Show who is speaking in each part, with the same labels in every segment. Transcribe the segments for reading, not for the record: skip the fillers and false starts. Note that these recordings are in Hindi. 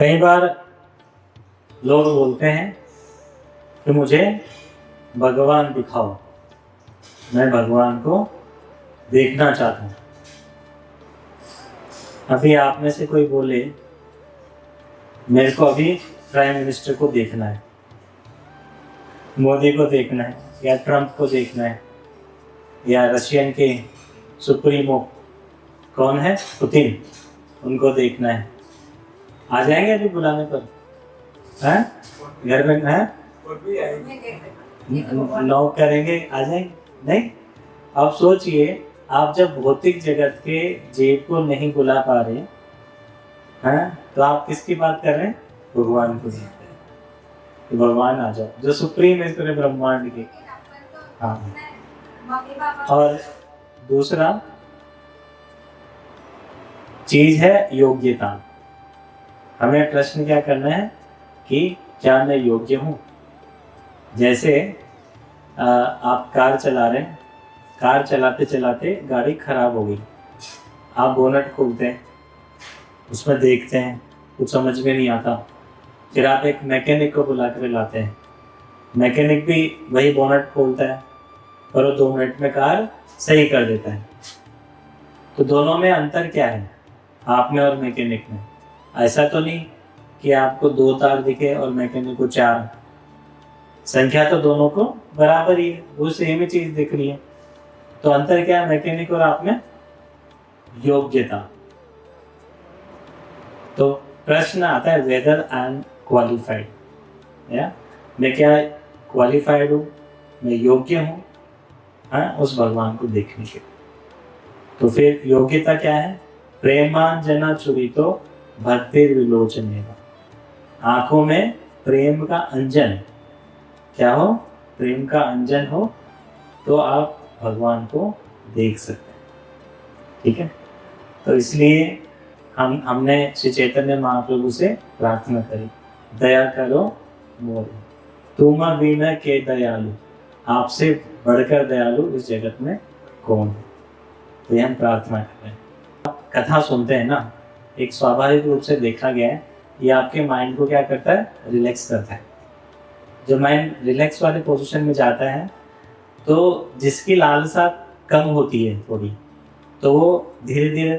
Speaker 1: कई बार लोग बोलते हैं कि मुझे भगवान दिखाओ, मैं भगवान को देखना चाहता हूँ। अभी आप में से कोई बोले मेरे को अभी प्राइम मिनिस्टर को देखना है, मोदी को देखना है, या ट्रंप को देखना है, या रशियन के सुप्रीमो कौन है, पुतिन, उनको देखना है। आ जाएंगे अभी बुलाने पर? हैं? घर में हैं? नॉक करेंगे, आ जाएंगे? नहीं? अब सोचिए, आप जब भौतिक जगत के जेब को नहीं बुला पा रहे हैं, तो आप किसकी बात कर रहे हैं? भगवान को देख रहे हैं कि भगवान आ जाओ, जो सुप्रीम है पूरे ब्रह्मांड के। हाँ। और दूसरा चीज है योग्यता। हमें प्रश्न क्या करना है कि क्या मैं योग्य हूँ। जैसे आप कार चला रहे हैं, कार चलाते चलाते गाड़ी खराब हो गई, आप बोनट खोलते हैं, उसमें देखते हैं, कुछ समझ में नहीं आता, फिर आप एक मैकेनिक को बुला कर लाते हैं। मैकेनिक भी वही बोनट खोलता है और वो 2 मिनट में कार सही कर देता है। तो दोनों में अंतर क्या है, आप में और मैकेनिक में? ऐसा तो नहीं कि आपको 2 तार दिखे और मैकेनिक को 4। संख्या तो दोनों को बराबर ही है, वो सेम ही चीज दिख रही है। तो अंतर क्या है मैकेनिक और आप में? योग्यता। तो प्रश्न आता है वेदर आई एम क्वालिफाइड, या मैं क्या क्वालिफाइड हूँ, मैं योग्य हूँ उस भगवान को देखने के। तो फिर योग्यता क्या है? प्रेमांजना चुरितो भक्तिर विलोचनेवा। आंखों में प्रेम का अंजन क्या हो? प्रेम का अंजन हो तो आप भगवान को देख सकते हैं। ठीक है, तो इसलिए हमने श्री चैतन्य महाप्रभु से प्रार्थना करी, दया करो मोरे, तुम बिना के दयालु, आपसे बढ़कर दयालु इस जगत में कौन है। तो ये हम प्रार्थना कर रहे हैं। कथा सुनते हैं ना, एक स्वाभाविक रूप से देखा गया है, ये आपके माइंड को क्या करता है? रिलैक्स करता है। जब माइंड रिलैक्स वाले पोजीशन में जाता है तो जिसकी लालसा कम होती है थोड़ी, तो वो धीरे धीरे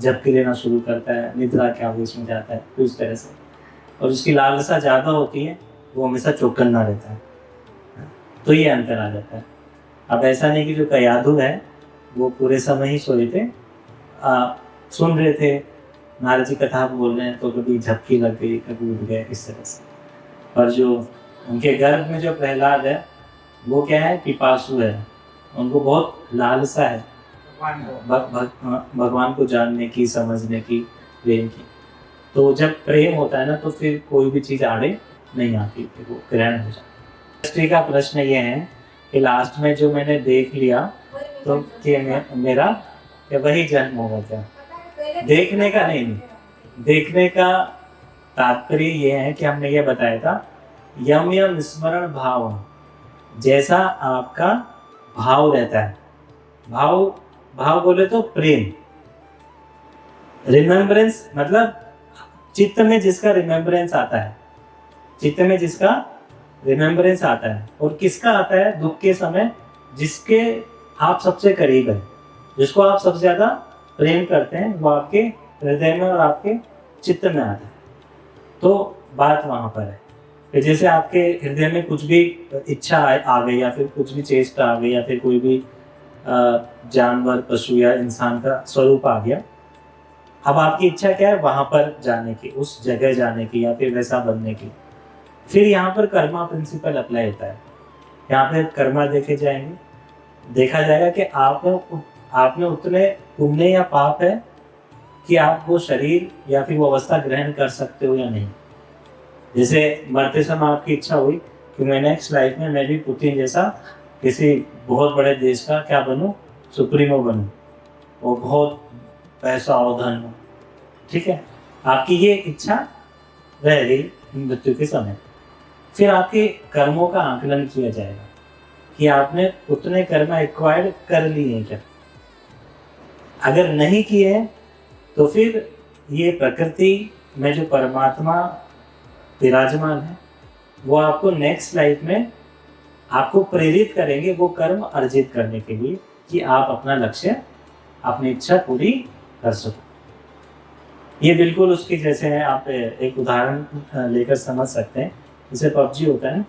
Speaker 1: झपकी लेना शुरू करता है, निद्रा के आवेश में जाता है, तो इस तरह से। और जिसकी लालसा ज़्यादा होती है वो हमेशा चौकन्ना रहता है। तो ये अंतर आ जाता है। अब ऐसा नहीं कि जो कयाधु है वो पूरे समय ही सोए थे, सुन रहे थे, नारद जी कथा बोल रहे हैं तो कभी झपकी लग गई, कभी उठ गए, इस तरह से। और जो उनके गर्भ में जो प्रहलाद है वो क्या है? पिपासु है, उनको बहुत लालसा है भगवान को जानने की, समझने की, प्रेम की। तो जब प्रेम होता है ना तो फिर कोई भी चीज़ आड़े नहीं आती, फिर वो ग्रहण हो जाता है। हिस्ट्री का प्रश्न ये है कि लास्ट में जो मैंने देख लिया तो क्या मेरा वही जन्म होगा क्या? देखने का नहीं, देखने का तात्पर्य ये है कि हमने ये बताया था, यम यम स्मरण भाव, जैसा आपका भाव रहता है। भाव बोले तो प्रेम, रिमेम्बरेंस, मतलब चित्त में जिसका रिमेम्बरेंस आता है, चित्त में जिसका रिमेम्बरेंस आता है। और किसका आता है? दुख के समय जिसके आप सबसे करीब है, जिसको आप सबसे ज्यादा प्रेम करते हैं, वो आपके हृदय में और आपके चित्त में आता है। तो बात वहां पर है कि जैसे आपके हृदय में कुछ भी इच्छा आ गई, या फिर कुछ भी चेष्टा आ गई, या फिर कोई भी जानवर, पशु या इंसान का स्वरूप आ गया, अब आपकी इच्छा क्या है? वहां पर जाने की, उस जगह जाने की, या फिर वैसा बनने की। फिर यहाँ पर कर्मा प्रिंसिपल अप्लाई होता है। यहाँ पे कर्मा देखे जाएंगे, देखा जाएगा कि आप में उतने पुण्य या पाप है कि आप वो शरीर या फिर वो अवस्था ग्रहण कर सकते हो या नहीं। जैसे मरते समय आपकी इच्छा हुई कि मैं नेक्स्ट लाइफ में मैं भी पुतिन जैसा किसी बहुत बड़े देश का क्या बनूं? सुप्रीमो बनूं, वो बहुत पैसा और धन हो। ठीक है, आपकी ये इच्छा रह गई मृत्यु के समय। फिर आपके कर्मों का आकलन किया जाएगा कि आपने उतने कर्म एक्वायर्ड कर लिए हैं क्या। अगर नहीं किए तो फिर ये प्रकृति में जो परमात्मा विराजमान है वो आपको नेक्स्ट लाइफ में आपको प्रेरित करेंगे वो कर्म अर्जित करने के लिए कि आप अपना लक्ष्य, अपनी इच्छा पूरी कर सको। ये बिल्कुल उसकी जैसे है, आप एक उदाहरण लेकर समझ सकते हैं। जैसे पबजी होता है,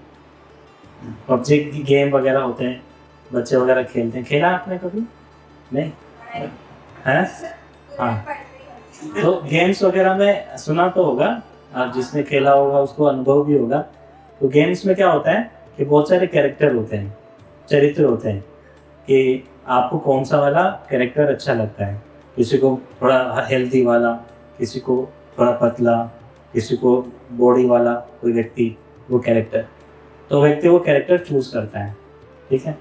Speaker 1: पबजी की गेम वगैरह होते हैं, बच्चे वगैरह खेलते हैं। खेला आपने कभी? नहीं है? हाँ, तो गेम्स वगैरह में सुना तो होगा, आप जिसने खेला होगा उसको अनुभव भी होगा। तो गेम्स में क्या होता है कि बहुत सारे कैरेक्टर होते हैं, चरित्र होते हैं कि आपको कौन सा वाला कैरेक्टर अच्छा लगता है। किसी को थोड़ा हेल्दी वाला, किसी को थोड़ा पतला, किसी को बॉडी वाला कोई व्यक्ति, वो कैरेक्टर, तो व्यक्ति वो कैरेक्टर चूज करता है, ठीक है,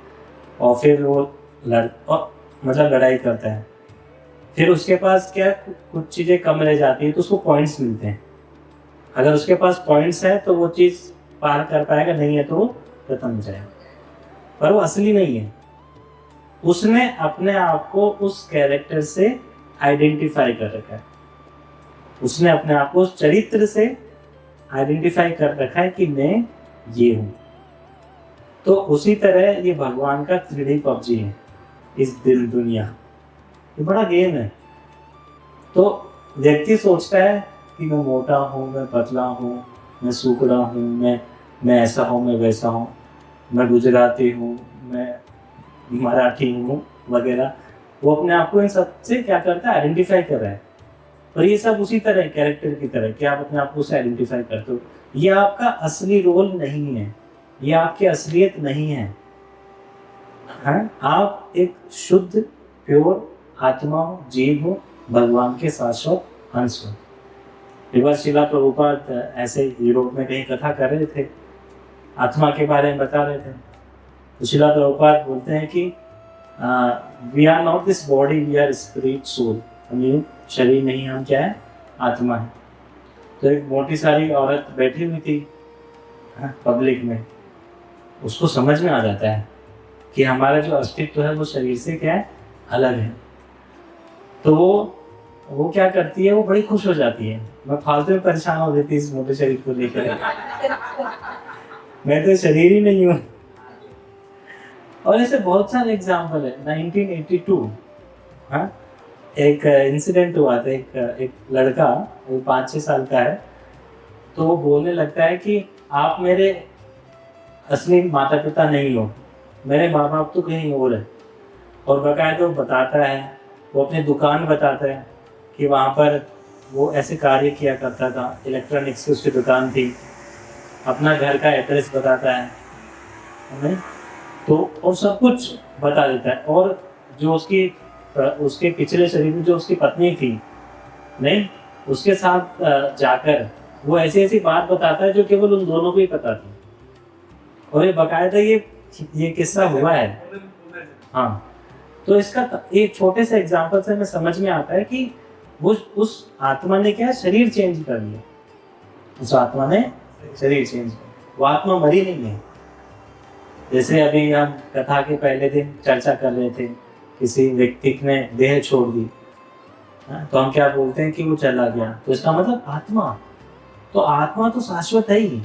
Speaker 1: और फिर वो लड़ाई करता है। फिर उसके पास क्या कुछ चीज़ें कम रह जाती है तो उसको पॉइंट्स मिलते हैं। अगर उसके पास पॉइंट्स है तो वो चीज़ पार कर पाएगा, नहीं है तो वो खत्म हो जाएगा। पर वो असली नहीं है, उसने अपने आप को उस कैरेक्टर से आइडेंटिफाई कर रखा है, उसने अपने आप को उस चरित्र से आइडेंटिफाई कर रखा है कि मैं ये हूँ। तो उसी तरह ये भगवान का 3D पबजी है, इस दिल दुनिया, ये बड़ा गेम है। तो व्यक्ति सोचता है कि मैं मोटा हूँ, मैं पतला हूँ, मैं सूखड़ा हूँ, मैं ऐसा हूँ, मैं वैसा हूँ, मैं गुजराती हूँ, मैं मराठी हूँ वगैरह। वो अपने आप को इन सब से क्या करता है, आइडेंटिफाई कर रहा है। और ये सब उसी तरह कैरेक्टर की तरह कि आप अपने आप को आइडेंटिफाई करते हो। ये आपका असली रोल नहीं है, ये आपकी असलियत नहीं है। हाँ? आप एक शुद्ध प्योर आत्मा हो, जीव हो, भगवान के शाश्वत अंश हो। एक बार श्रीला प्रभुपाद ऐसे यूरोप में कहीं कथा कर रहे थे, आत्मा के बारे में बता रहे थे। तो श्रीला प्रभुपाद बोलते हैं कि we are not this body, we are spirit soul. हम शरीर नहीं, हम क्या है, आत्मा है। तो एक मोटी सारी औरत बैठी हुई थी पब्लिक में, उसको समझ में आ जाता है कि हमारा जो अस्तित्व है वो शरीर से क्या है, अलग है। तो वो क्या करती है, वो बड़ी खुश हो जाती है। मैं फालतू में परेशान हो जाती इस मोटे शरीर को लेकर, मैं तो शरीर ही नहीं हूँ। और ऐसे बहुत सारे एग्जाम्पल है। 1982 हाँ, एक इंसिडेंट हुआ था। एक लड़का 5-6 साल का है, तो वो बोलने लगता है कि आप मेरे असली माता पिता नहीं हो, मेरे माँ बाप तो कहीं और है। और बकायदा वो बताता है, वो अपनी दुकान बताता है कि वहाँ पर वो ऐसे कार्य किया करता था, इलेक्ट्रॉनिक्स की उसकी दुकान थी। अपना घर का एड्रेस बताता है तो, और सब कुछ बता देता है। और जो उसके पिछले शरीर में जो उसकी पत्नी थी, नहीं, उसके साथ जाकर वो ऐसी ऐसी बात बताता है जो केवल उन दोनों को ही पता थी। और ये बकायदा ये किस्सा हुआ है। हाँ, तो इसका एक छोटे से एग्जांपल से हमें समझ में आता है कि वो उस आत्मा ने क्या शरीर चेंज कर लिया, उस आत्मा ने शरीर चेंज किया, वो आत्मा मरी नहीं है। जैसे अभी हम कथा के पहले दिन चर्चा कर रहे थे, किसी व्यक्ति ने देह छोड़ दी, तो हम क्या बोलते हैं कि वो चला गया, तो इसका मतलब आत्मा, तो आत्मा तो शाश्वत है ही।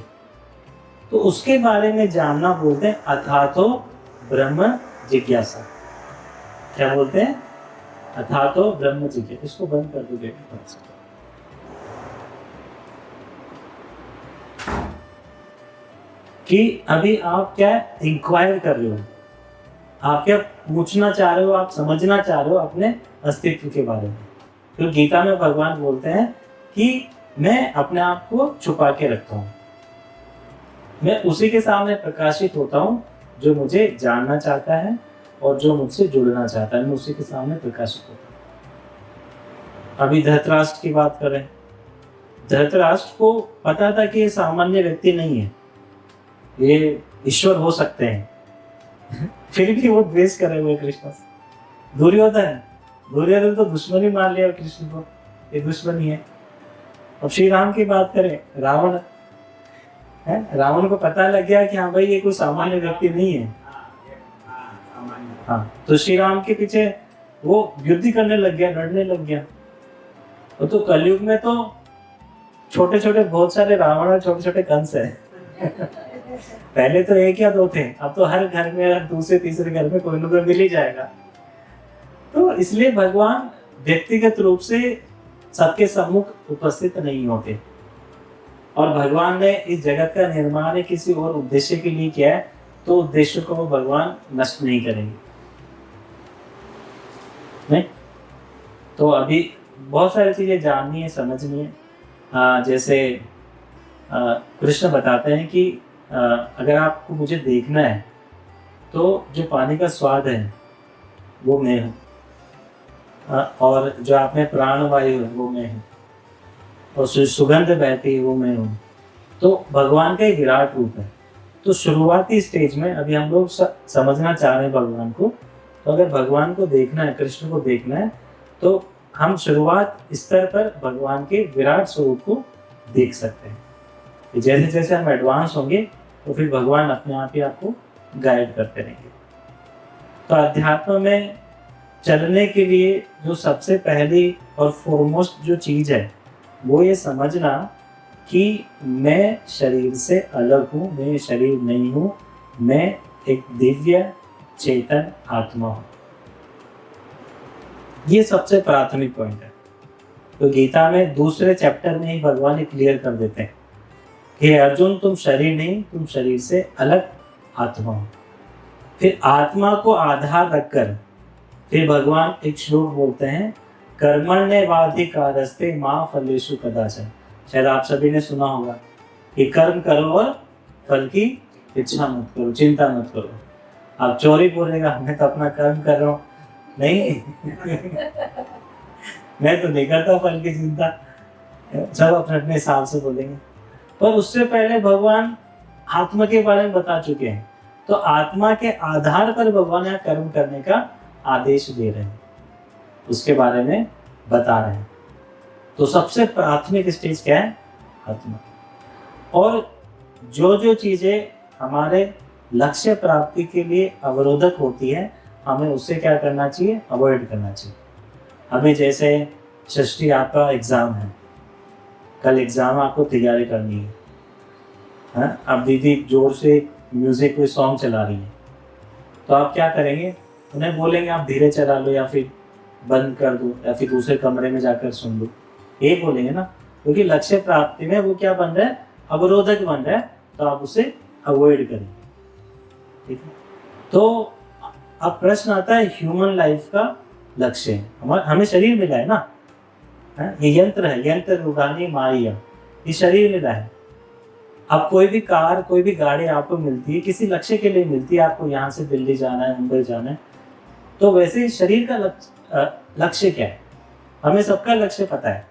Speaker 1: तो उसके बारे में जानना बोलते हैं अथातो ब्रह्म जिज्ञासा। क्या बोलते हैं? अथातो ब्रह्म जिज्ञासा। इसको बंद कर दो कि अभी आप क्या इंक्वायर कर रहे हो, आप क्या पूछना चाह रहे हो, आप समझना चाह रहे हो अपने अस्तित्व के बारे में। तो गीता में भगवान बोलते हैं कि मैं अपने आप को छुपा के रखता हूँ, मैं उसी के सामने प्रकाशित होता हूँ जो मुझे जानना चाहता है और जो मुझसे जुड़ना चाहता है, मैं उसी के सामने प्रकाशित होता हूँ। अभी धृतराष्ट्र की बात करें, धृतराष्ट्र को पता था कि ये सामान्य व्यक्ति नहीं है, ये ईश्वर हो सकते हैं फिर भी वो द्वेष करे हुए कृष्ण से। दुर्योधन तो दुश्मनी मान लिया कृष्ण को, ये दुश्मनी है। अब श्री राम की बात करें, रावण है, रावण को पता लग गया कि हाँ भाई ये कोई सामान्य व्यक्ति नहीं है। हाँ, तो श्री राम के पीछे वो युद्ध करने लग गया, लड़ने लग गया। तो कलयुग में तो छोटे छोटे बहुत सारे रावण और छोटे छोटे कंस है। पहले तो एक या दो थे, अब तो हर घर में, हर दूसरे तीसरे घर में कोई ना कोई मिल ही जाएगा। तो इसलिए भगवान व्यक्तिगत रूप से सबके सम्मुख उपस्थित नहीं होते, और भगवान ने इस जगत का निर्माण किसी और उद्देश्य के लिए किया है, तो उद्देश्य को वो भगवान नष्ट नहीं करेंगे। नहीं तो अभी बहुत सारी चीजें जाननी है, समझनी है। जैसे कृष्ण बताते हैं कि अगर आपको मुझे देखना है तो जो पानी का स्वाद है वो मैं हूँ, और जो आप में प्राण वायु है वो मैं हूँ, और सुगंध बहती है वो मैं हूँ। तो भगवान का एक विराट रूप है। तो शुरुआती स्टेज में अभी हम लोग समझना चाह रहे हैं भगवान को। तो अगर भगवान को देखना है, कृष्ण को देखना है, तो हम शुरुआत स्तर पर भगवान के विराट स्वरूप को देख सकते हैं। जैसे जैसे हम एडवांस होंगे तो फिर भगवान अपने आप ही आपको गाइड करते रहेंगे। तो अध्यात्म में चलने के लिए जो सबसे पहली और फॉरमोस्ट जो चीज़ है वो ये समझना कि मैं शरीर से अलग हूँ, मैं शरीर नहीं हूँ, मैं एक दिव्य चेतन आत्मा हूँ। ये सबसे प्राथमिक पॉइंट है। तो गीता में दूसरे चैप्टर में ही भगवान क्लियर कर देते हैं कि अर्जुन तुम शरीर नहीं, तुम शरीर से अलग आत्मा हो। फिर आत्मा को आधार रखकर फिर भगवान एक श्लोक बोलते हैं, कर्मण्येवाधिकारस्ते मा फलेषु कदाचन। शायद आप सभी ने सुना होगा कि कर्म करो और फल की इच्छा मत करो, चिंता मत करो। आप चोरी बोलेगा मैं तो अपना कर्म कर रहा हूँ, नहीं मैं तो नहीं करता फल की चिंता, सब अपने अपने हिसाब से बोलेंगे। पर उससे पहले भगवान आत्मा के बारे में बता चुके हैं। तो आत्मा के आधार पर भगवान यहाँ कर्म करने का आदेश दे रहे हैं, उसके बारे में बता रहे हैं। तो सबसे प्राथमिक स्टेज क्या है? आत्मा। और जो जो चीजें हमारे लक्ष्य प्राप्ति के लिए अवरोधक होती है, हमें उससे क्या करना चाहिए? अवॉइड करना चाहिए। हमें जैसे षष्ठी आपका एग्जाम है, कल एग्जाम आपको तैयारी करनी है। अब दीदी जोर से म्यूजिक कोई सॉन्ग चला रही है, तो आप क्या करेंगे? उन्हें बोलेंगे आप धीरे चला लो, या फिर बंद कर दो, या फिर दूसरे कमरे में जाकर सुन लो, ये बोलेंगे ना। क्योंकि लक्ष्य प्राप्ति में वो क्या बन रहा है? अवरोधक बन रहा है, तो आप उसे अवॉइड करेंगे। ठीक है। तो अब प्रश्न आता है ह्यूमन लाइफ का लक्ष्य है। हमें शरीर मिला है ना, ये यंत्र है, यंत्र रूहानी माया, ये शरीर मिला है। अब कोई भी कार, कोई भी गाड़ी आपको मिलती है किसी लक्ष्य के लिए मिलती है। आपको यहाँ से दिल्ली जाना है, मुंबई जाना है, तो वैसे शरीर का लक्ष्य क्या है? हमें सबका लक्ष्य पता है।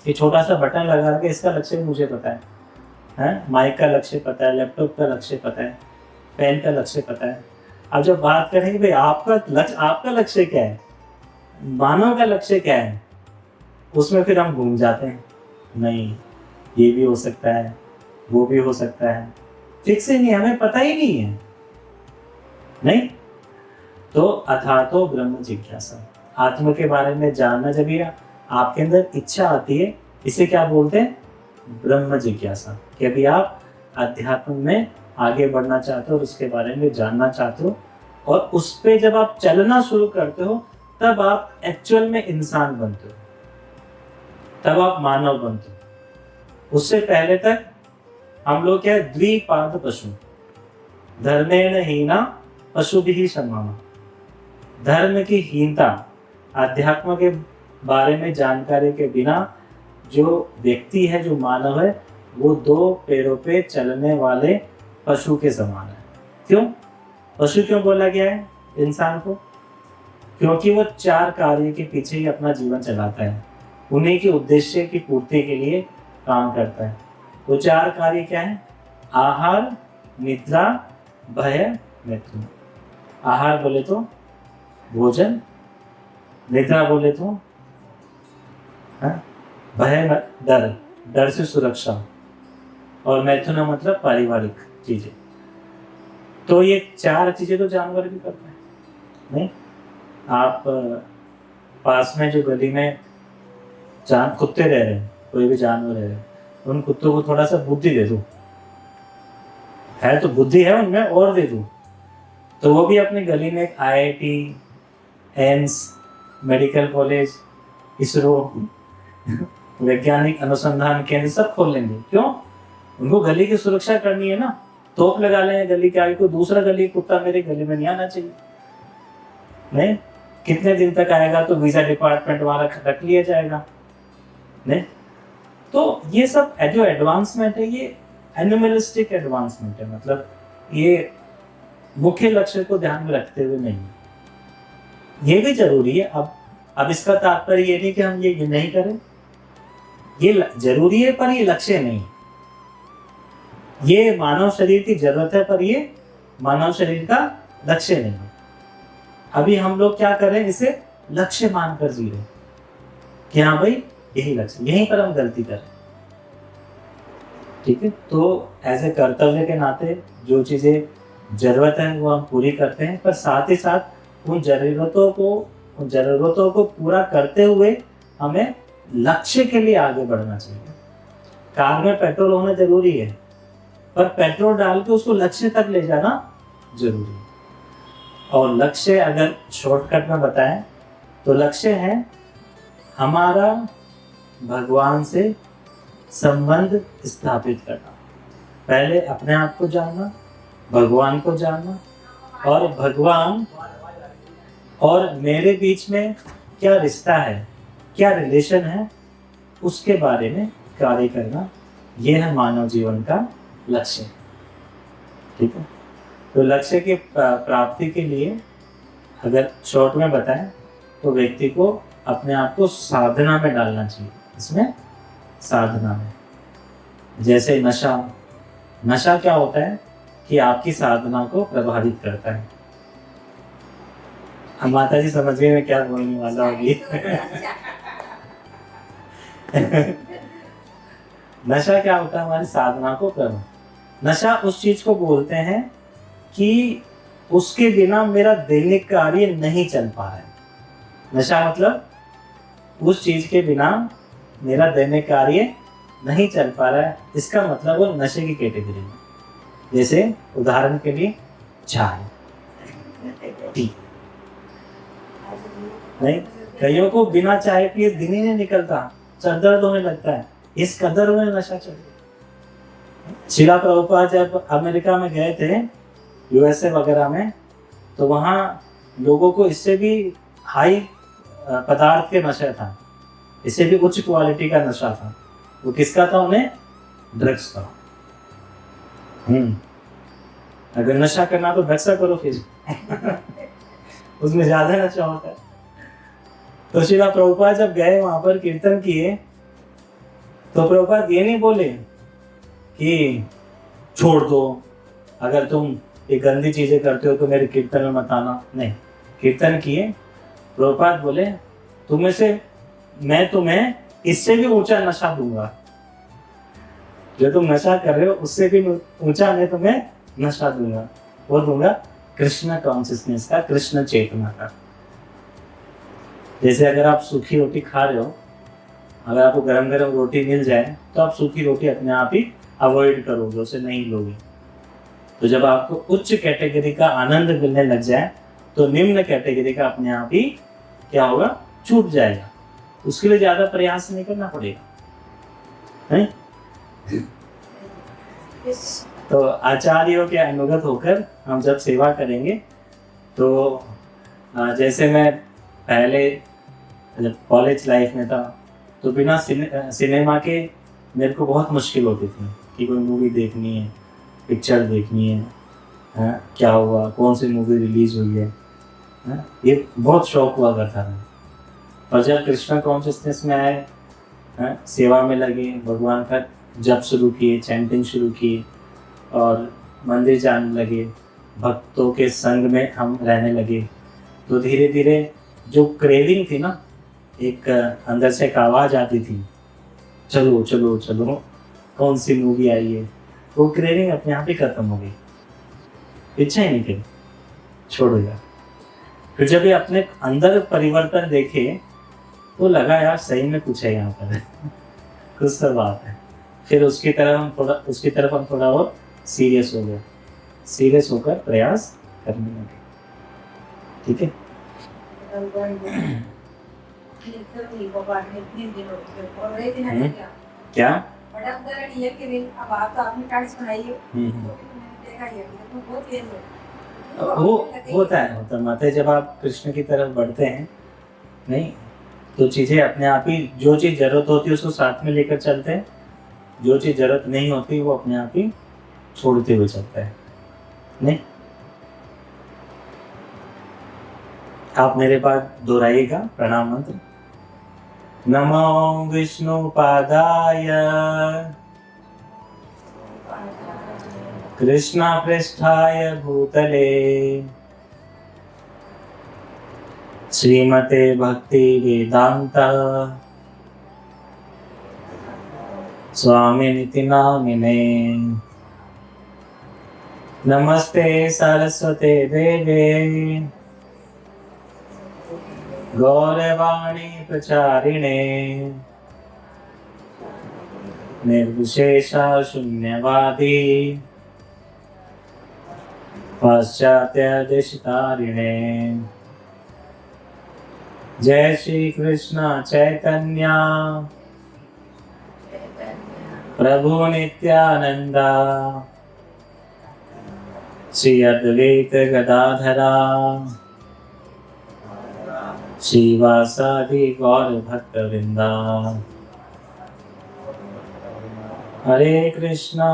Speaker 1: ये छोटा सा बटन लगा के इसका लक्ष्य मुझे पता है, माइक का लक्ष्य पता है, लैपटॉप का लक्ष्य पता है, पेन का लक्ष्य पता है। अब जब बात करेंगे भाई आपका लक्ष्य क्या है, मानव का लक्ष्य क्या है, उसमें फिर हम घूम जाते हैं। नहीं, ये भी हो सकता है, वो भी हो सकता है, फिक्स ही नहीं, हमें पता ही नहीं है। नहीं तो अथातो ब्रह्म जिज्ञासा, आत्मा के बारे में जानना। जब ये आपके अंदर इच्छा आती है, इसे क्या बोलते हैं? ब्रह्म जिज्ञासा। कि अभी आप अध्यात्म में आगे बढ़ना चाहते हो और उसके बारे में जानना चाहते हो, और उस पे जब आप चलना शुरू करते हो तब आप एक्चुअल में इंसान बनते हो, तब आप मानव बनते हो। उससे पहले तक हम लोग क्या है? द्विपाद पशु, धर्मेण हीना पशु भी समाना। धर्म की हीनता, अध्यात्म के बारे में जानकारी के बिना जो व्यक्ति है, जो मानव है, वो दो पैरों पे चलने वाले पशु के समान है। क्यों पशु क्यों बोला गया है इंसान को? क्योंकि वो चार कार्य के पीछे ही अपना जीवन चलाता है, उन्हीं के उद्देश्य की पूर्ति के लिए काम करता है। वो चार कार्य क्या है? आहार, निद्रा, भय, मैथुन। आहार बोले तो भोजन, निद्रा बोले तो भय, डर से सुरक्षा, और मैथुन मतलब पारिवारिक चीजें। तो ये चार चीजें तो जानवर भी करते हैं। नहीं, आप पास में जो गली में कुत्ते रह रहे हैं, कोई भी जानवर रह रहे हैं, उन कुत्तों को थोड़ा सा बुद्धि दे दूं, है तो बुद्धि है उनमें, और दे दूं तो वो भी अपनी गली में एक IIT, AIIMS, medical college, ISRO, वैज्ञानिक अनुसंधान केंद्र सब खोल लेंगे। क्यों? उनको गली की सुरक्षा करनी है ना। तोप लगा लेंगे गली के आगे, कोई दूसरा गली कुत्ता मेरे गली में नहीं आना चाहिए। नहीं, कितने दिन तक आएगा तो वीजा डिपार्टमेंट वाला रख लिया जाएगा। नहीं, तो ये सब जो एडवांसमेंट है ये एनिमलिस्टिक एडवांसमेंट है, मतलब ये मुख्य लक्ष्य को ध्यान में रखते हुए नहीं। ये भी जरूरी है। अब इसका तात्पर्य ये नहीं कि हम ये नहीं करें, ये जरूरी है पर ये लक्ष्य नहीं। ये मानव शरीर की जरूरत है पर ये मानव शरीर का लक्ष्य नहीं है। अभी हम लोग क्या करें, इसे लक्ष्य मानकर जी रहे कि हाँ भाई यही लक्ष्य, यहीं पर हम गलती करें। ठीक है, तो एज ए कर्तव्य के नाते जो चीजें जरूरत है वो हम पूरी करते हैं, पर साथ ही साथ उन जरूरतों को पूरा करते हुए हमें लक्ष्य के लिए आगे बढ़ना चाहिए। कार में पेट्रोल होना जरूरी है, पर पेट्रोल डाल के उसको लक्ष्य तक ले जाना जरूरी है। और लक्ष्य अगर शॉर्टकट में बताएं तो लक्ष्य है हमारा भगवान से संबंध स्थापित करना। पहले अपने आप को जानना, भगवान को जानना, और भगवान और मेरे बीच में क्या रिश्ता है, क्या रिलेशन है, उसके बारे में कार्य करना। यह है मानव जीवन का लक्ष्य। ठीक है, तो लक्ष्य की प्राप्ति के लिए अगर शॉर्ट में बताएं तो व्यक्ति को अपने आप को साधना में डालना चाहिए। इसमें साधना में, जैसे नशा क्या होता है कि आपकी साधना को प्रभावित करता है। हम माता जी समझ गए मैं क्या बोलने वाला होगी। नशा क्या होता है? हमारी साधना को प्रभावित। नशा उस चीज को बोलते हैं कि उसके बिना मेरा दैनिक कार्य नहीं चल पा रहा है। नशा मतलब उस चीज के बिना मेरा दैनिक कार्य नहीं चल पा रहा है, इसका मतलब वो नशे की कैटेगरी में। जैसे उदाहरण के लिए चाय, टी। नहीं, कईयों को बिना चाय पिए दिन ही नहीं निकलता, सर दर्द होने लगता है, इस कदर उन्हें नशा चल गया। श्रीला प्रभुपाद जब अमेरिका में गए थे, USA वगैरह में, तो वहाँ लोगों को इससे भी हाई पदार्थ के नशा था, इससे भी उच्च क्वालिटी का नशा था। वो किसका था? उन्हें ड्रग्स का। अगर नशा करना तो ड्रग्स करो फिर। उसमें ज्यादा नशा होता है। तो श्रीला प्रभुपाद जब गए वहां पर कीर्तन किए, तो प्रभुपाद ये नहीं बोले कि छोड़ दो, अगर तुम ये गंदी चीजें करते हो तो मेरे कीर्तन में मत आना। नहीं, कीर्तन किए, प्रभुपाद बोले मैं तुम्हें इससे भी ऊंचा नशा दूंगा, जो तुम नशा कर रहे हो उससे भी ऊंचा मैं तुम्हें नशा दूंगा। वो दूंगा कृष्ण कॉन्शियसनेस का, कृष्ण चेतना का। जैसे अगर आप सूखी रोटी खा रहे हो, अगर आपको गरम गरम रोटी मिल जाए तो आप सूखी रोटी अपने आप ही अवॉइड करोगे, उसे नहीं लोगे। तो जब आपको उच्च कैटेगरी का आनंद मिलने लग जाए तो निम्न कैटेगरी का अपने आप ही क्या होगा? छूट जाएगा। उसके लिए ज्यादा प्रयास नहीं करना पड़ेगा। नहीं? तो आचार्यों के अनुगत होकर हम जब सेवा करेंगे तो जैसे मैं पहले जब कॉलेज लाइफ में था तो बिना सिनेमा के मेरे को बहुत मुश्किल होती थी कि कोई मूवी देखनी है, पिक्चर देखनी है, क्या हुआ, कौन सी मूवी रिलीज हुई है, ये बहुत शौक हुआ करता था। और जब कृष्णा कॉन्शियसनेस में आए, सेवा में लगे, भगवान का जप शुरू किए, चैंटिंग शुरू किए और मंदिर जाने लगे, भक्तों के संग में हम रहने लगे, तो धीरे धीरे जो क्रेविंग थी ना, एक अंदर से एक आवाज़ आती थी, चलो चलो चलो कौन सी मूवी आई है, वो क्रेविंग अपने आप ही खत्म हो गई, इच्छा ही नहीं करी, छोड़ दिया। फिर जब ये अपने अंदर परिवर्तन देखे तो लगा यार सही में कुछ है यहाँ पर कुछ तो बात है। फिर उसकी तरफ हम थोड़ा और सीरियस हो गए, सीरियस होकर प्रयास करने लगे। ठीक है। क्या वो होता है माता, जब आप कृष्ण की तरफ बढ़ते हैं नहीं तो चीजें अपने आप ही, जो चीज जरूरत होती है उसको साथ में लेकर चलते हैं, जो चीज जरूरत नहीं होती वो अपने आप ही छोड़ते हुए चलता है। नहीं, आप मेरे पास दोहराइएगा प्रणाम मंत्र। नमो विष्णुपादाय कृष्ण पृष्ठाय भूतले श्रीमते भक्ति वेदांत स्वामिनिति नामिने। नमस्ते सरस्वते देवे गौरवाणी प्रचारिणे निर्विशेषा शून्यवादी पाश्चात्य देशतारिणे। जय श्री कृष्ण चैतन्य प्रभु नित्यानंदा श्री अद्वैत गदाधरा श्रीवासादि गौर भक्त वृंदा। हरे कृष्णा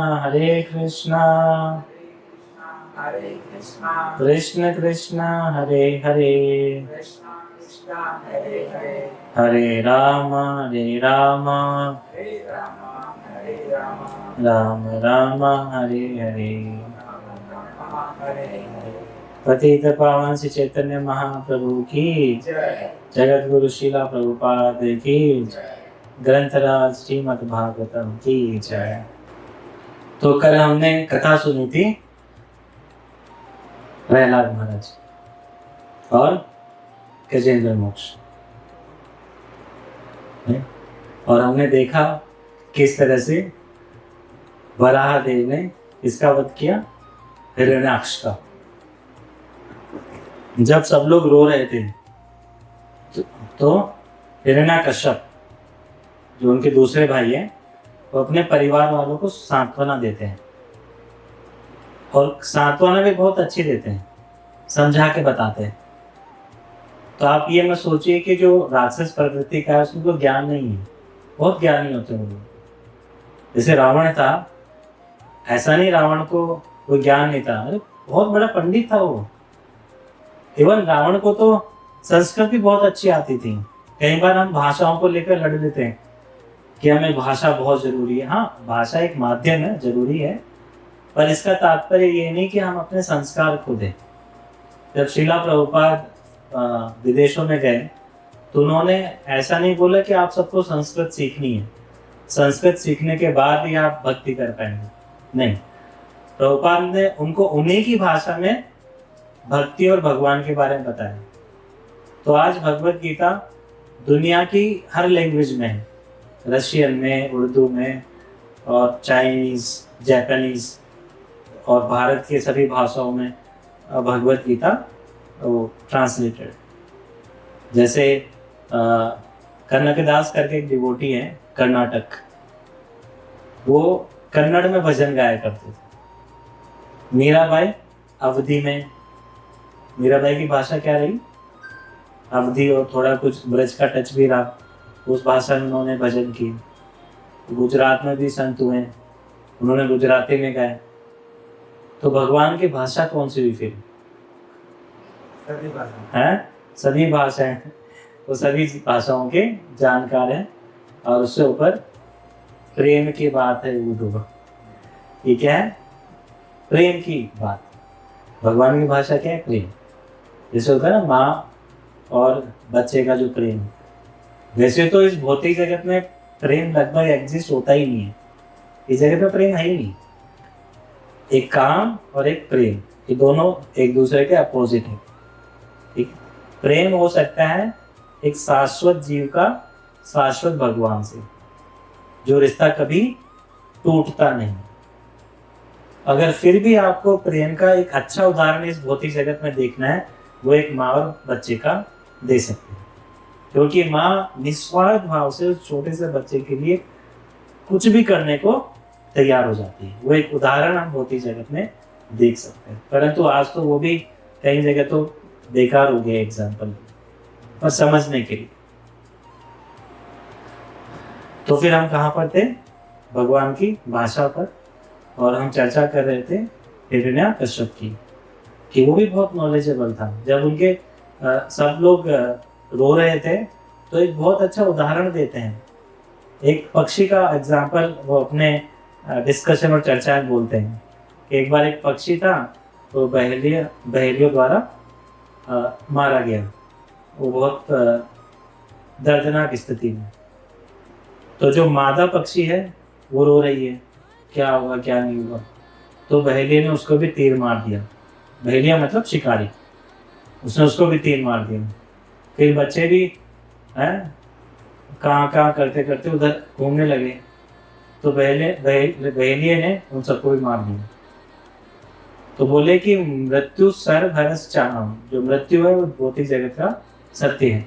Speaker 1: कृष्ण कृष्ण हरे हरे हरे राम राम राम हरे हरे। पतित पावन श्री चैतन्य महाप्रभु की जगत गुरु श्रीला प्रभुपाद की ग्रंथराज श्रीमद् भागवतम की जय। तो कल हमने कथा सुनी थी प्रहलाद महाराज और गजेंद्र मोक्ष, और हमने देखा किस तरह से वराह देव ने इसका वध किया, हिरण्याक्ष का। जब सब लोग रो रहे थे तो हिरण्याकश्यप जो उनके दूसरे भाई हैं वो अपने परिवार वालों को सांत्वना देते हैं, और सांत्वना भी बहुत अच्छी देते हैं, समझा के बताते हैं। तो आप ये मत सोचिए कि जो राक्षस प्रवृत्ति का है उसको ज्ञान नहीं है, बहुत ज्ञानी होते हैं लोग। जैसे रावण था, ऐसा नहीं रावण को वो ज्ञान नहीं था, अरे बहुत बड़ा पंडित था वो। इवन रावण को तो संस्कृत भी बहुत अच्छी आती थी। कई बार हम भाषाओं को लेकर लड़ लेते हैं कि हमें भाषा बहुत जरूरी है। हाँ, भाषा एक माध्यम है, जरूरी है, पर इसका तात्पर्य ये नहीं कि हम अपने संस्कार खो दें। जब श्रीला प्रभुपाद विदेशों में गए तो उन्होंने ऐसा नहीं बोला कि आप सबको संस्कृत सीखनी है, संस्कृत सीखने के बाद ही आप भक्ति कर पाएंगे। नहीं, प्रभुपाद ने उनको उन्हीं की भाषा में भक्ति और भगवान के बारे में बताया। तो आज भगवत गीता दुनिया की हर लैंग्वेज में है, रशियन में, उर्दू में, और चाइनीज, जापानीज और भारत के सभी भाषाओं में भगवत गीता वो ट्रांसलेटेड। जैसे कनकदास करके एक डिवोटी है कर्नाटक, वो कन्नड़ में भजन गाया करते थे। मीराबाई अवधी में, मीराबाई की भाषा क्या रही? अवधी, और थोड़ा कुछ ब्रज का टच भी रहा, उस भाषा में उन्होंने भजन किए। गुजरात में भी संत हुए, उन्होंने गुजराती में गाए। तो भगवान की भाषा कौन सी हुई फिर? सभी भाषाएं, वो सभी भाषाओं के जानकार हैं। और उससे ऊपर प्रेम की बात है, वो ये क्या है? प्रेम की बात। भगवान की भाषा क्या है? प्रेम। जैसे होता है ना माँ और बच्चे का जो प्रेम, वैसे तो इस भौतिक जगत में प्रेम लगभग एग्जिस्ट होता ही नहीं है। इस जगत में प्रेम है ही नहीं। एक काम और एक प्रेम, ये दोनों एक दूसरे के अपोजिट है। ठीक, प्रेम हो सकता है एक शाश्वत जीव का शाश्वत भगवान से, जो रिश्ता कभी टूटता नहीं। अगर फिर भी आपको प्रेम का एक अच्छा उदाहरण इस भौतिक जगत में देखना है, वो एक माँ और बच्चे का दे सकते हैं, क्योंकि माँ निस्वार्थ भाव से उस छोटे से बच्चे के लिए कुछ भी करने को तैयार हो जाती है। वो एक उदाहरण हम भौतिक जगत में देख सकते हैं, परंतु आज तो वो भी कई जगह तो बेकार हो गया एग्जाम्पल, पर समझने के लिए। तो फिर हम कहाँ पर थे? भगवान की भाषा पर, और हम चर्चा कर रहे थे हिरण्यकश्यप की, कि वो भी बहुत नॉलेजेबल था। जब उनके सब लोग रो रहे थे तो एक बहुत अच्छा उदाहरण देते हैं, एक पक्षी का एग्जाम्पल वो अपने डिस्कशन और चर्चा में बोलते हैं कि एक बार एक पक्षी था, तो बहेलियों द्वारा मारा गया, वो बहुत दर्दनाक स्थिति में। तो जो मादा पक्षी है वो रो रही है, क्या होगा क्या नहीं होगा। तो बहेलिया ने उसको भी तीर मार दिया। बहेलिया मतलब शिकारी, उसने उसको भी तीर मार दिया। फिर बच्चे भी कहाँ करते करते उधर घूमने लगे, तो बहेलिया ने उन सबको भी मार दिया। तो बोले कि मृत्यु सर्वहरस चाहम, जो मृत्यु है वो भौतिक जगत का सत्य है,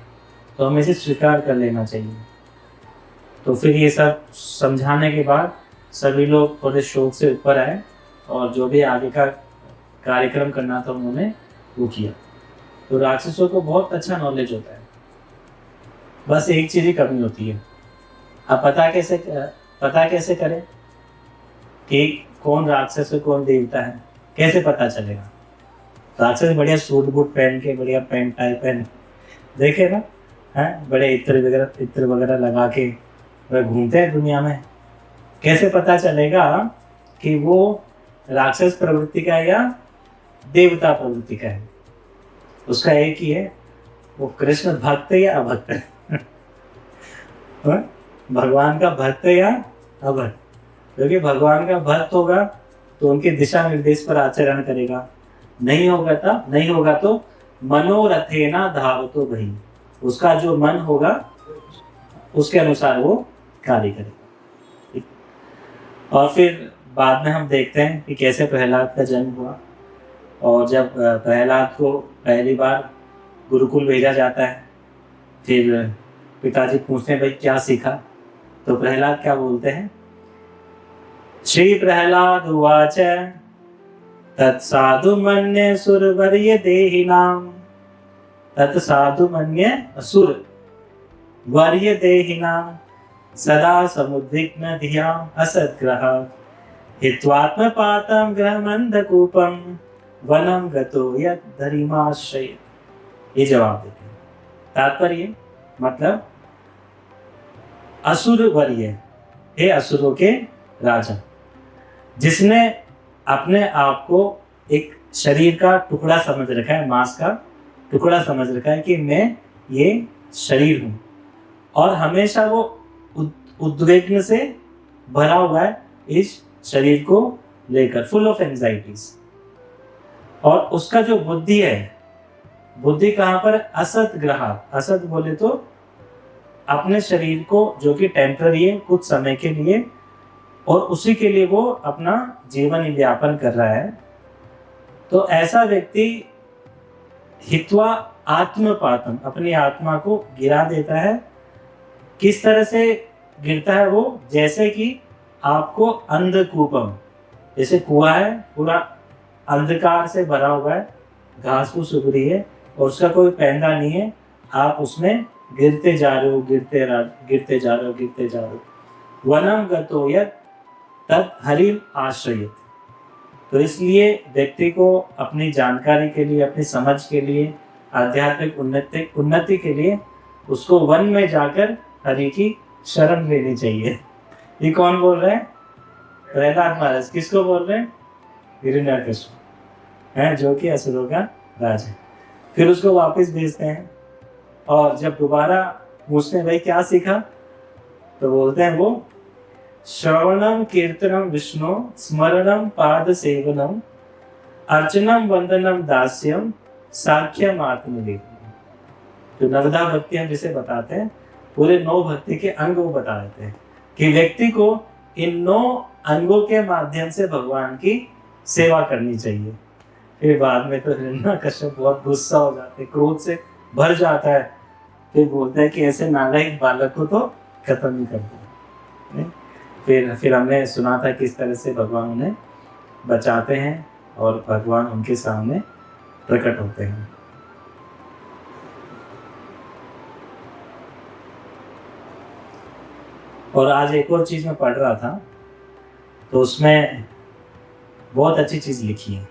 Speaker 1: तो हमें इसे स्वीकार कर लेना चाहिए। तो फिर ये सब समझाने के बाद सभी लोग थोड़े शोक से ऊपर आए, और जो भी आगे का कार्यक्रम करना था उन्होंने वो किया। तो राक्षसों को बहुत अच्छा नॉलेज होता है, बस एक चीज़ ही कमी होती है। अब पता कैसे करें कि कौन राक्षस है कौन देवता है? कैसे पता चलेगा? राक्षस बढ़िया सूट बूट पहन के, बढ़िया पैंट टाई पहन, देखे ना, हैं, बड़े इत्र वगैरह लगा के वह घूमते हैं दुनिया में। कैसे पता चलेगा कि वो राक्षस प्रवृत्ति का है या देवता प्रवृत्ति का है? उसका एक ही है, वो कृष्ण भक्त है या अभक्त है। भगवान का भक्त है या अभक्त? क्योंकि भगवान का भक्त होगा तो उनके दिशा निर्देश पर आचरण करेगा, नहीं होगा तो मनोरथेना धावतो भई, उसका जो मन होगा उसके अनुसार वो कार्य करेगा। और फिर बाद में हम देखते हैं कि कैसे प्रहलाद का जन्म हुआ, और जब प्रहलाद को पहली बार गुरुकुल भेजा जाता है, फिर पिताजी पूछते हैं भाई क्या सीखा, तो प्रहलाद क्या बोलते हैं? श्री प्रहलाद उवाच तत्साधु मन्ये सुरवर्य देहिनां, तत्साधु मन्ये असुर वर्य देहिनां सदा समुद्विग्न धिया असद्ग्रह हित्वात्मपातं गृहमन्धकूपं वनं गतो यद्धरिमाश्रय। ये जवाब देते हैं। तात्पर्य मतलब असुर वर्य, हे असुरों के राजा, जिसने अपने आप को एक शरीर का टुकड़ा समझ रखा है, मांस का टुकड़ा समझ रखा है कि मैं ये शरीर हूँ, और हमेशा वो उद्वेग से भरा हुआ है इस शरीर को लेकर, फुल ऑफ एंजाइटीज। और उसका जो बुद्धि है, बुद्धि कहाँ पर? असत ग्रह, असत बोले तो अपने शरीर को जो कि टेम्पररी है, कुछ समय के लिए, और उसी के लिए वो अपना जीवन यापन कर रहा है। तो ऐसा व्यक्ति हित्वा आत्मपातम, अपनी आत्मा को गिरा देता है। किस तरह से गिरता है वो? जैसे कि आपको अंधकूपम, जैसे कुआं है पूरा अंधकार से भरा हुआ है, घास फूस उग रही है और उसका कोई पैंदा नहीं है, आप उसमें गिरते जा रहे हो, गिरते जा रहे हो। वनम गतो यत् तत् हरिम आश्रयत। तो इसलिए व्यक्ति को अपनी जानकारी के लिए, अपनी समझ के लिए, आध्यात्मिक उन्नति के लिए उसको वन में जाकर हरि की शरण लेनी चाहिए। ये कौन बोल रहे हैं? प्रहलाद महाराज। किसको बोल रहे हैं? हिरण्यकश्यप हैं, जो कि असुरों का राज है। फिर उसको वापस भेजते हैं, और जब दोबारा पूछते हैं भाई क्या सीखा, तो बोलते हैं वो श्रवणम कीर्तनम विष्णु स्मरणम पाद सेवनम अर्चनम वंदनम दास्यम साख्यम आत्मनिवेदनम। जो नवधा भक्ति हम जिसे बताते हैं, पूरे 9 भक्ति के अंग वो बता देते हैं कि व्यक्ति को इन 9 अंगों के माध्यम से भगवान की सेवा करनी चाहिए। फिर बाद में तो हिरण्यकश्यप बहुत गुस्सा हो जाते, क्रोध से भर जाता है, फिर बोलता है कि ऐसे नालायक बालक को तो खत्म ही कर दो। नहीं? फिर हमने सुना था किस तरह से भगवान उन्हें बचाते हैं और भगवान उनके सामने प्रकट होते हैं। और आज एक और चीज मैं पढ़ रहा था, तो उसमें बहुत अच्छी चीज लिखी है।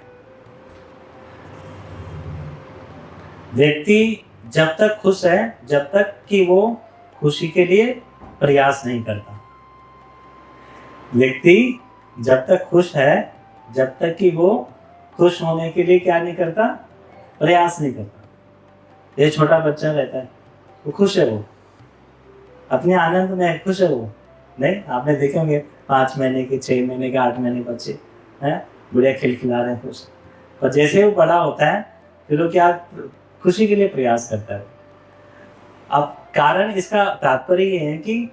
Speaker 1: व्यक्ति जब तक खुश है, जब तक कि वो खुशी के लिए प्रयास नहीं करता। व्यक्ति जब तक खुश है, जब तक कि वो खुश होने के लिए क्या नहीं करता, प्रयास नहीं करता। ये छोटा बच्चा रहता है, वो खुश है, वो अपने आनंद में खुश है। वो नहीं, आपने देखे होंगे 5 महीने के, 6 महीने के, 8 महीने बच्चे हैं, बुढ़िया खिलखिला रहे हैं, खुश। और जैसे वो बड़ा होता है फिर वो क्या, खुशी के लिए प्रयास करता है। अब कारण इसका तात्पर्य ये है कि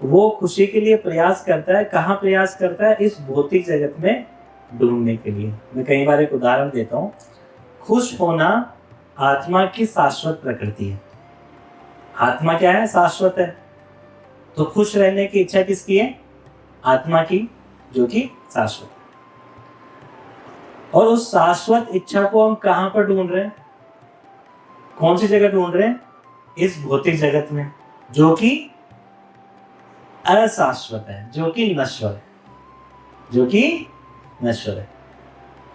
Speaker 1: वो खुशी के लिए प्रयास करता है। कहाँ प्रयास करता है? इस भौतिक जगत में ढूंढने के लिए। मैं कई बार एक उदाहरण देता हूँ। खुश होना आत्मा की शाश्वत प्रकृति है। आत्मा क्या है? शाश्वत है। तो खुश रहने की इच्छा किसकी है? आत्मा की, जो कि शाश्वत है। और उस शाश्वत इच्छा को हम कहाँ पर ढूंढ रहे हैं? कौन सी जगह ढूंढ रहे हैं? इस भौतिक जगत में, जो कि अशाश्वत है, जो कि नश्वर है, जो कि नश्वर है।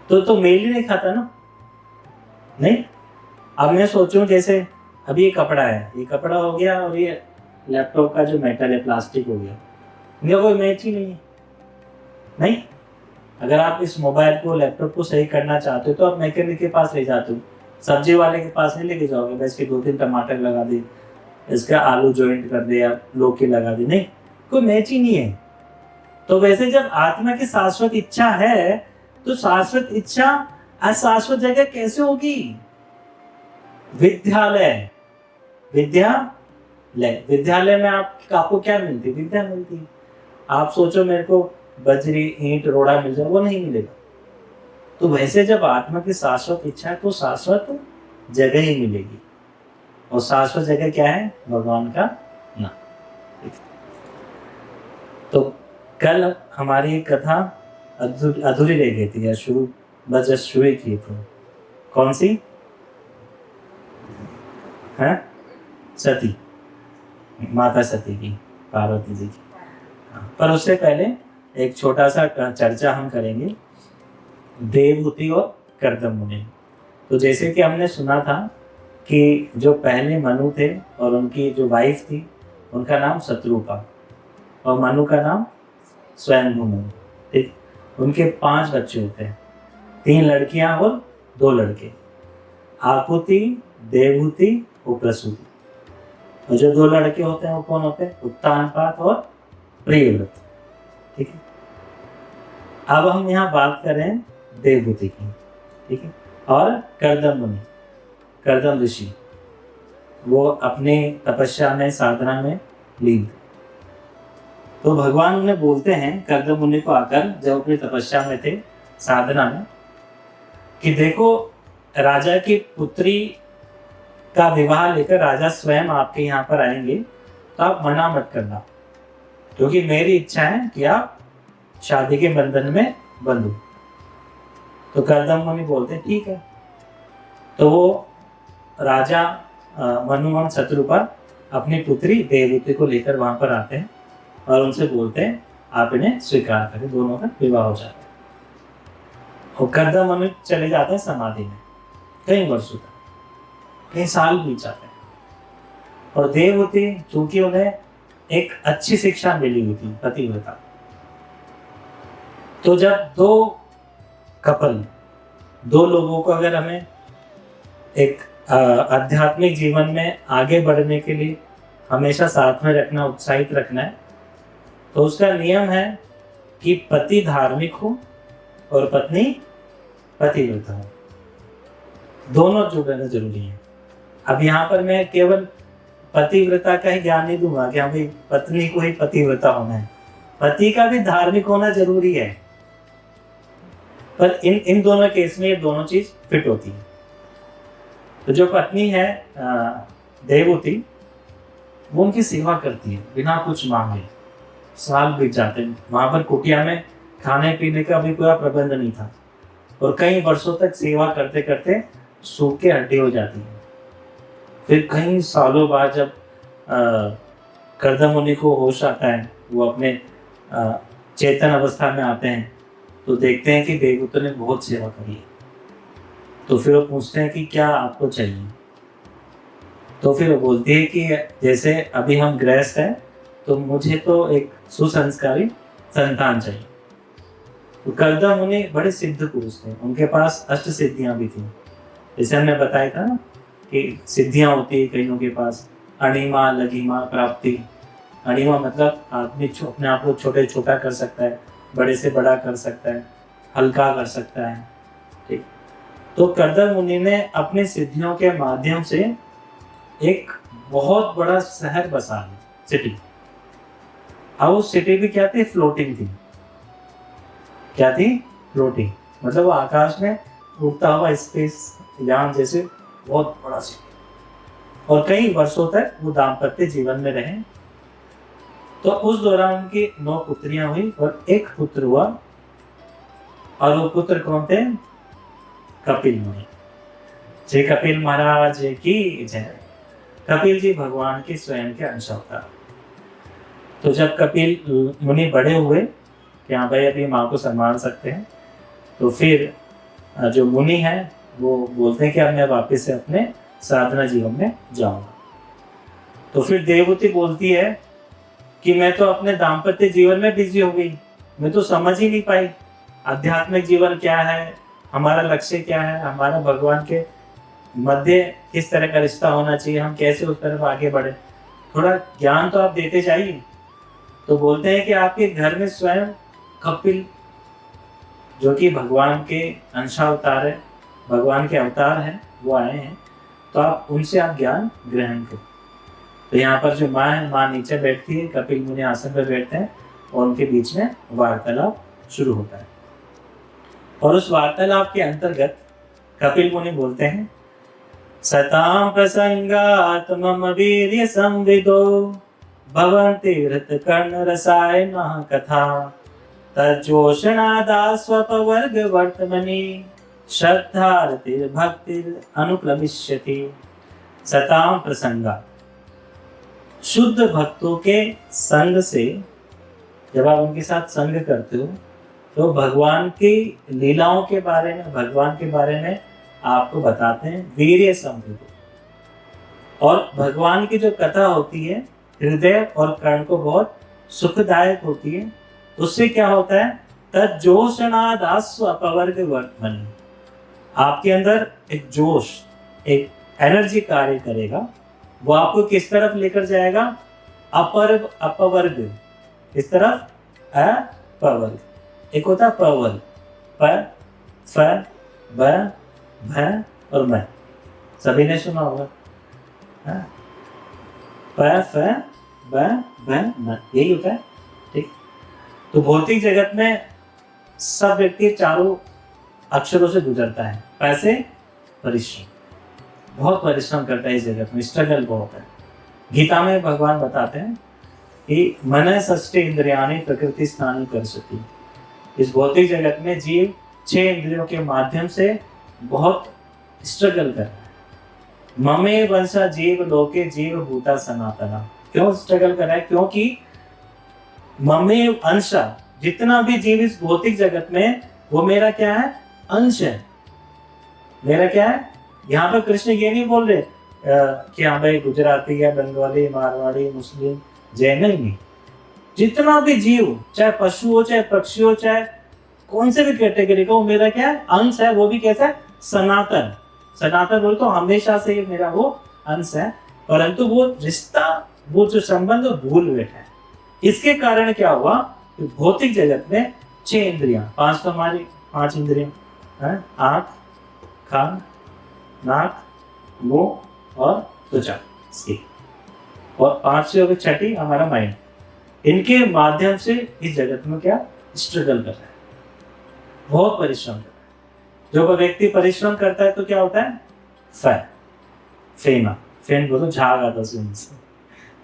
Speaker 1: तो मेल ही नहीं खाता ना। नहीं, अब मैं सोचूं जैसे अभी ये कपड़ा है, ये कपड़ा हो गया और ये लैपटॉप का जो मेटल है, प्लास्टिक हो गया, इनका कोई मैच ही नहीं है। नहीं, अगर आप इस मोबाइल को, लैपटॉप को सही करना चाहते हो तो आप मैकेनिक के पास ले जाते हो, सब्जी वाले के पास नहीं लेके जाओगे। बस इसके 2-3 टमाटर लगा दे, इसका आलू जॉइंट कर दे या लौकी लगा दे, नहीं, कोई मैच ही नहीं है। तो वैसे जब आत्मा की शाश्वत इच्छा है, तो शाश्वत इच्छा अशाश्वत जगह कैसे होगी? विद्यालय, विद्यालय में आपको क्या मिलती है? विद्या मिलती है। आप सोचो मेरे को बजरी, ईंट, रोड़ा मिल जाए, वो नहीं मिलेगा। तो वैसे जब आत्मा की शाश्वत इच्छा है तो शाश्वत जगह ही मिलेगी। और शाश्वत जगह क्या है? भगवान का नाम। तो कल हमारी कथा अधूरी रह गई थी, या शुरू की थी। कौन सी? है सती, माता सती की, पार्वती जी की। पर उससे पहले एक छोटा सा चर्चा हम करेंगे देवहूति और कर्दम मुनि। तो जैसे कि हमने सुना था कि जो पहले मनु थे और उनकी जो वाइफ थी, उनका नाम शत्रुपा और मनु का नाम स्वयंभू मनु। ठीक, उनके 5 बच्चे होते हैं, 3 लड़कियां और 2 लड़के, आकुति, देवहूति और प्रसूति। और जो 2 लड़के होते हैं वो कौन होते हैं? उत्तानपाद और प्रियव्रत। ठीक है, अब हम यहाँ बात करें देवहूति की। ठीक है, और कर्दम मुनि, कर्दम ऋषि, वो अपने तपस्या में, साधना में लीन थे। तो भगवान उन्हें बोलते हैं, कर्दम मुनि को आकर, जब अपनी तपस्या में थे, साधना में, कि देखो राजा की पुत्री का विवाह लेकर राजा स्वयं आपके यहाँ पर आएंगे, तो आप मना मत करना, क्योंकि मेरी इच्छा है कि आप शादी के बंधन में बंधो। तो कर्दम मुनि बोलते हैं ठीक है। तो वो राजा मनु शत्रुपा अपनी पुत्री देवहूति को लेकर वहां पर आते हैं और उनसे बोलते हैं आप इन्हें स्वीकार करें, दोनों का विवाह हो जाता है। और कर्दम मुनि चले जाते हैं समाधि में कई वर्षों तक, कई साल बीत जाते हैं। और देवहूति, चूंकि उन्हें एक अच्छी शिक्षा मिली हुई थी, पतिव्रता, तो जब 2 लोगों को अगर हमें एक आध्यात्मिक जीवन में आगे बढ़ने के लिए हमेशा साथ में रखना, उत्साहित रखना है, तो उसका नियम है कि पति धार्मिक हो और पत्नी पतिव्रता हो। दोनों जुड़ना जरूरी है। अब यहाँ पर मैं केवल पतिव्रता का ही ज्ञान नहीं दूंगा कि हाँ भाई पत्नी को ही पतिव्रता होना है, पति का भी धार्मिक होना जरूरी है, पर इन दोनों केस में ये दोनों चीज फिट होती है। तो जो पत्नी है देवहूति, वो उनकी सेवा करती है बिना कुछ मांगे। साल बीत जाते हैं, वहां पर कुटिया में खाने पीने का भी पूरा प्रबंध नहीं था, और कई वर्षों तक सेवा करते करते सूख के हड्डी हो जाती है। फिर कई सालों बाद जब कर्दम मुनि को होश आता है, वो अपने चेतन अवस्था में आते हैं, तो देखते हैं कि देवहूति ने बहुत सेवा करी है। तो फिर वो पूछते हैं कि क्या आपको चाहिए। तो फिर वो बोलती है कि जैसे अभी हम गृहस्थ हैं, तो मुझे तो एक सुसंस्कारी संतान चाहिए। तो कर्दम मुनि बड़े सिद्ध पुरुष थे, उनके पास अष्ट सिद्धियां भी थी। जैसे हमने बताया था ना कि सिद्धियां होती है कईयों के पास, अणिमा लघिमा प्राप्ति। अणिमा मतलब आदमी अपने आप को छोटे छोटा कर सकता है, बड़े से बड़ा कर सकता है, हल्का कर सकता है। ठीक, तो कर्दम मुनि ने अपनी सिद्धियों के माध्यम से एक बहुत बड़ा शहर बसा लिया, सिटी। अब उस सिटी भी क्या थी? फ्लोटिंग थी। क्या थी? फ्लोटिंग, मतलब वो आकाश में उड़ता हुआ स्पेस यान जैसे बहुत बड़ा सिटी। और कई वर्षों तक वो दाम्पत्य जीवन में रहे। तो उस दौरान उनकी 9 पुत्रियां हुई और एक पुत्र हुआ, और वो पुत्र कौन थे? कपिल मुनि। जय कपिल महाराज की जय। कपिल जी भगवान के स्वयं के अंश अवतार। तो जब कपिल मुनि बड़े हुए कि हाँ भाई अभी माँ को संभाल सकते हैं, तो फिर जो मुनि है वो बोलते हैं कि अब मैं वापस से अपने साधना जीवन में जाऊंगा। तो फिर देवहूति बोलती है कि मैं तो अपने दाम्पत्य जीवन में बिजी हो गई, मैं तो समझ ही नहीं पाई आध्यात्मिक जीवन क्या है, हमारा लक्ष्य क्या है, हमारा भगवान के मध्य किस तरह का रिश्ता होना चाहिए, हम कैसे उस तरफ आगे बढ़े, थोड़ा ज्ञान तो आप देते जाइए। तो बोलते हैं कि आपके घर में स्वयं कपिल, जो कि भगवान के अंशावतार है, भगवान के अवतार हैं, वो आए हैं, तो आप उनसे आप ज्ञान ग्रहण करो। तो यहाँ पर जो माँ है, माँ नीचे बैठती है, कपिल मुनि आसन पर बैठते हैं, और उनके बीच में वार्तालाप शुरू होता है। और उस वार्तालाप के अंतर्गत कपिल मुनि बोलते हैं, सतां प्रसंगात् मम वीर्य संविदो भवन्ति हृतकर्ण रसायनः कथा तज्जोषणादास्वपवर्ग वर्तमनि श्रद्धार्तिर्भक्तिर् अनुप्लविष्यति। सतां प्रसंगात्, शुद्ध भक्तों के संग से जब आप उनके साथ संग करते हो, तो भगवान की लीलाओं के बारे में, भगवान के बारे में आपको बताते हैं वीर्य संविदो। और भगवान की जो कथा होती है हृदय और कर्ण को बहुत सुखदायक होती है। उससे क्या होता है? तज्जोषणादास्व अपवर्ग वर्तमनि, आपके अंदर एक जोश, एक एनर्जी कार्य करेगा, वो आपको किस तरफ लेकर जाएगा? अपवर्ग, किस तरफ? अपवर्ग। एक होता है पवर्ग, प, फ, ब, भ और म, सभी ने सुना होगा। प, फ, ब, भ, म, यही होता है। ठीक, तो भौतिक जगत में सब व्यक्ति चारों अक्षरों से गुजरता है। पैसे, परिश्रम, बहुत परिश्रम करता है इस जगत में, स्ट्रगल बहुत है। गीता में भगवान बताते हैं कि मन षष्ठे इंद्रियाणि प्रकृति स्थानी कर सकी। इस भौतिक जगत में जीव 6 इंद्रियों के माध्यम से बहुत स्ट्रगल कर रहा है। ममे वंशा जीव लोके जीव भूता सनातना। क्यों स्ट्रगल कर रहा है? क्योंकि ममे अंशा, जितना भी जीव इस भौतिक जगत में, वो मेरा क्या है? अंश है। मेरा क्या है? यहाँ पर कृष्ण ये नहीं बोल रहे कि हाँ भाई गुजराती या बंगाली, मारवाड़ी, मुस्लिम, जैन, नहीं। जितना भी जीव, चाहे पशु हो, चाहे पक्षी हो, चाहे कौन से भी कैटेगरी का, वो मेरा क्या है? अंश है। वो भी कैसा है? सनातन। सनातन बोल तो हमेशा से मेरा वो अंश है, परंतु वो रिश्ता, वो जो संबंध भूल बैठा है। इसके कारण क्या हुआ? भौतिक जगत में 6 इंद्रियां, 5 तो हमारी 5 इंद्रियां, आंख, कान, नाक, मुंह और त्वचा, स्किन, और 5 से होगी छठी हमारा माइंड। इनके माध्यम से इस जगत में क्या स्ट्रगल कर रहा है, बहुत परिश्रम कर रहा है। जो कोई व्यक्ति परिश्रम करता है तो क्या होता है, फेमा, फेन बोलो झाग आता से,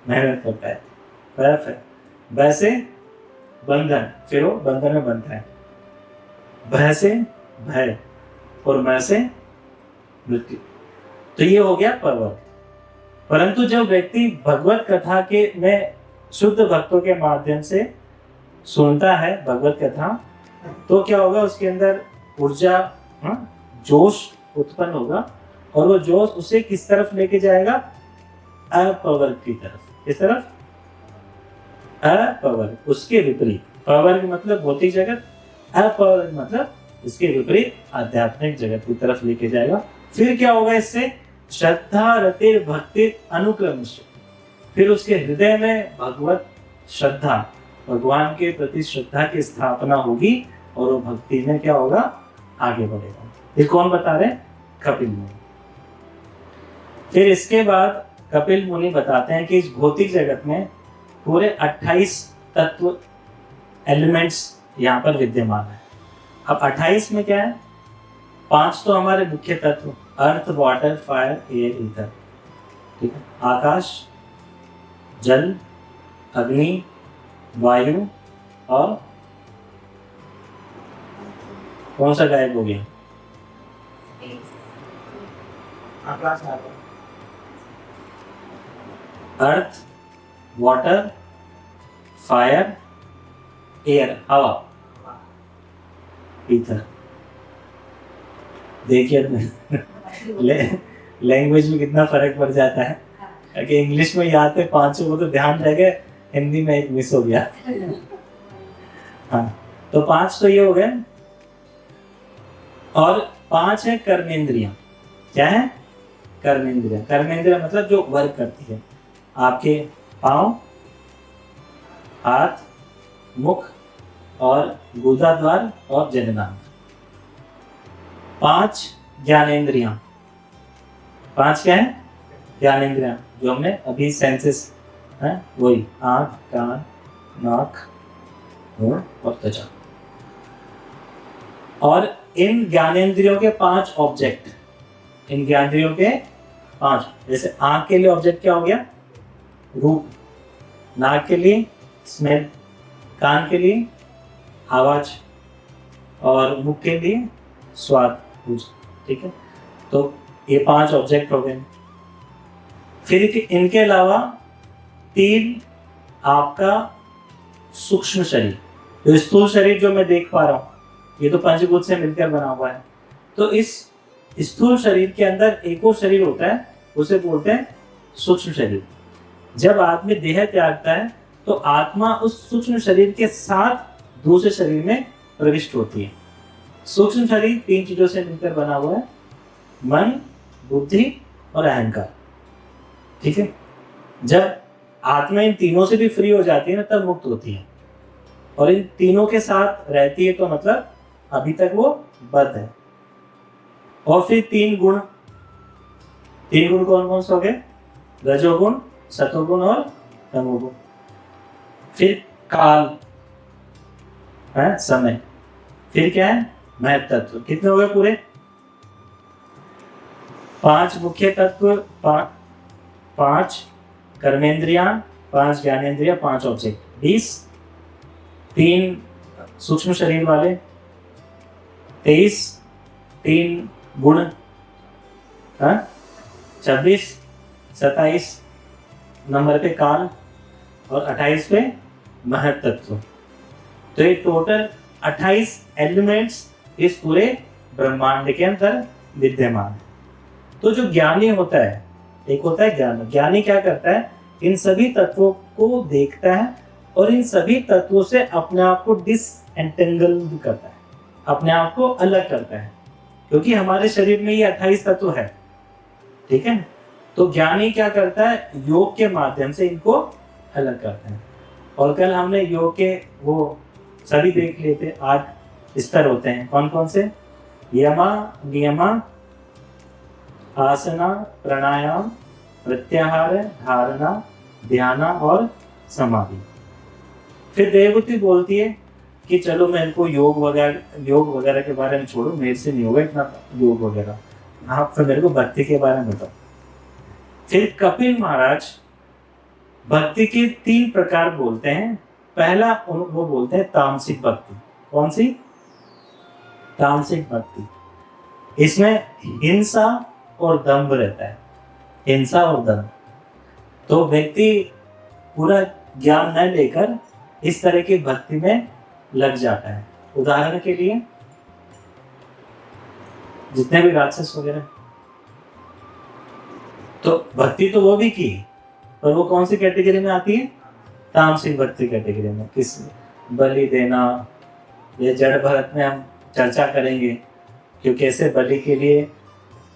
Speaker 1: मेहनत करता है। वैसे बंधन, फिर वो बंधन में बनता है। भय से भय और मैं से मृत्यु, तो ये हो गया पर्वत। परंतु जब व्यक्ति भगवत कथा के में शुद्ध भक्तों के माध्यम से सुनता है भगवत कथा, तो क्या होगा, उसके अंदर ऊर्जा, जोश उत्पन्न होगा, और वो जोश उसे किस तरफ लेके जाएगा, अपवर्ग की तरफ। किस तरफ, अपवर्ग, उसके विपरीत। पवर्ग मतलब भौतिक जगत, अपवर्ग मतलब इसके विपरीत आध्यात्मिक जगत की तरफ लेके जाएगा। फिर क्या होगा इससे, श्रद्धा रतिर भक्ति अनुक्रम, फिर उसके हृदय में भगवत श्रद्धा, भगवान के प्रति श्रद्धा की स्थापना होगी, और वो भक्ति में क्या होगा, आगे बढ़ेगा। ये कौन बता रहे, कपिल मुनि। फिर इसके बाद कपिल मुनि बताते हैं कि इस भौतिक जगत में पूरे 28 तत्व, एलिमेंट्स यहाँ पर विद्यमान है। अब 28 में क्या है, 5 तो हमारे मुख्य तत्व, अर्थ, वाटर, फायर, एयर, ईथर, ठीक है, आकाश, जल, अग्नि, वायु, और कौन सा गायब हो गया, आकाश, अर्थ, वाटर, फायर, एयर, हवा, ईथर। देखिए लैंग्वेज में कितना फर्क पड़ जाता है, क्योंकि इंग्लिश में याद थे 5 वो तो ध्यान रह गए, हिंदी में एक मिस हो गया। हाँ, तो 5 तो ये हो गए, और 5 है कर्मेंद्रियां। क्या है, कर्मेंद्रियां। कर्मेंद्रियां मतलब जो वर्क करती है, आपके पांव, हाथ, मुख और गुदाद्वार और जननांग। 5 ज्ञानेंद्रियां। 5 क्या है, ज्ञानेंद्रियां, जो हमने अभी सेंसेस है, वही आंख, कान, नाक, मुंह और त्वचा। और इन ज्ञानेंद्रियों के 5 ऑब्जेक्ट, इन ज्ञानेंद्रियों के 5, जैसे आंख के लिए ऑब्जेक्ट क्या हो गया, रूप, नाक के लिए स्मेल, कान के लिए आवाज, और मुख के लिए स्वाद, ठीक है। तो ये 5 ऑब्जेक्ट हो गए। फिर इनके अलावा 3 आपका सूक्ष्म शरीर, जो स्थूल शरीर जो मैं देख पा रहा हूँ, ये तो पंचभूत से मिलकर बना हुआ है। तो इस स्थूल शरीर के अंदर एक और शरीर होता है, उसे बोलते हैं सूक्ष्म शरीर। जब आदमी देह त्यागता है तो आत्मा उस सूक्ष्म शरीर के साथ दूसरे शरीर में प्रविष्ट होती है। सूक्ष्म शरीर 3 चीजों से मिलकर बना हुआ है, मन, बुद्धि और अहंकार, ठीक है। जब आत्मा इन तीनों से भी फ्री हो जाती है ना, तब मुक्त होती है, और इन तीनों के साथ रहती है, तो मतलब अभी तक वो बद्ध है। और फिर 3 गुण, 3 गुण कौन कौन से हो गए, रजोगुण, सतोगुण और तमोगुण। फिर काल है, समय। फिर क्या है, महत्व तत्व। कितने हो गए पूरे, 5 मुख्य तत्व, 5 कर्मेंद्रियां, 5 ज्ञानेंद्रियां, 5 ऑब्जेक्ट, 20, 3 सूक्ष्म शरीर वाले, 23, 3 गुण, 26, 27 नंबर पे काल, और 28 पे महत्व तत्व। तो ये टोटल 28 एलिमेंट्स इस पूरे ब्रह्मांड के अंदर विद्यमान है। तो जो ज्ञानी होता है, एक होता है ज्ञानी। ज्ञानी क्या करता है, इन सभी तत्वों को देखता है और इन सभी तत्वों से अपने आप को डिसएंटेंगल करता है, अपने आप को अलग करता है, क्योंकि हमारे शरीर में ये 28 तत्व है, ठीक है। तो ज्ञानी क्या करता है, योग के माध्यम से इनको अलग करता है। और कल हमने योग के वो सभी देख लिए थे, 8 स्तर होते हैं। कौन कौन से, यमा, नियमा, आसना, प्राणायाम, प्रत्याहार, धारणा, ध्यान और समाधि। फिर देवबुद्धि बोलती है कि चलो मेरे को योग वगैरह के बारे में छोड़ो, मेरे से नहीं होगा इतना योग वगैरह, आप फिर मेरे को भक्ति के बारे में बताओ। फिर कपिल महाराज भक्ति के 3 प्रकार बोलते हैं। पहला वो बोलते हैं तामसिक भक्ति। कौन सी? तामसिक भक्ति। इसमें हिंसा और दंभ रहता है, हिंसा और दंभ। तो व्यक्ति पूरा ज्ञान न लेकर इस तरह की भक्ति में लग जाता है। उदाहरण के लिए जितने भी राक्षस वगैरह, तो भक्ति तो वो भी की, पर वो कौन सी कैटेगरी में आती है? तामसिक भक्ति कैटेगरी में। किस बलि देना, ये जड़ भरत में हम चर्चा करेंगे, क्योंकि ऐसे बलि के लिए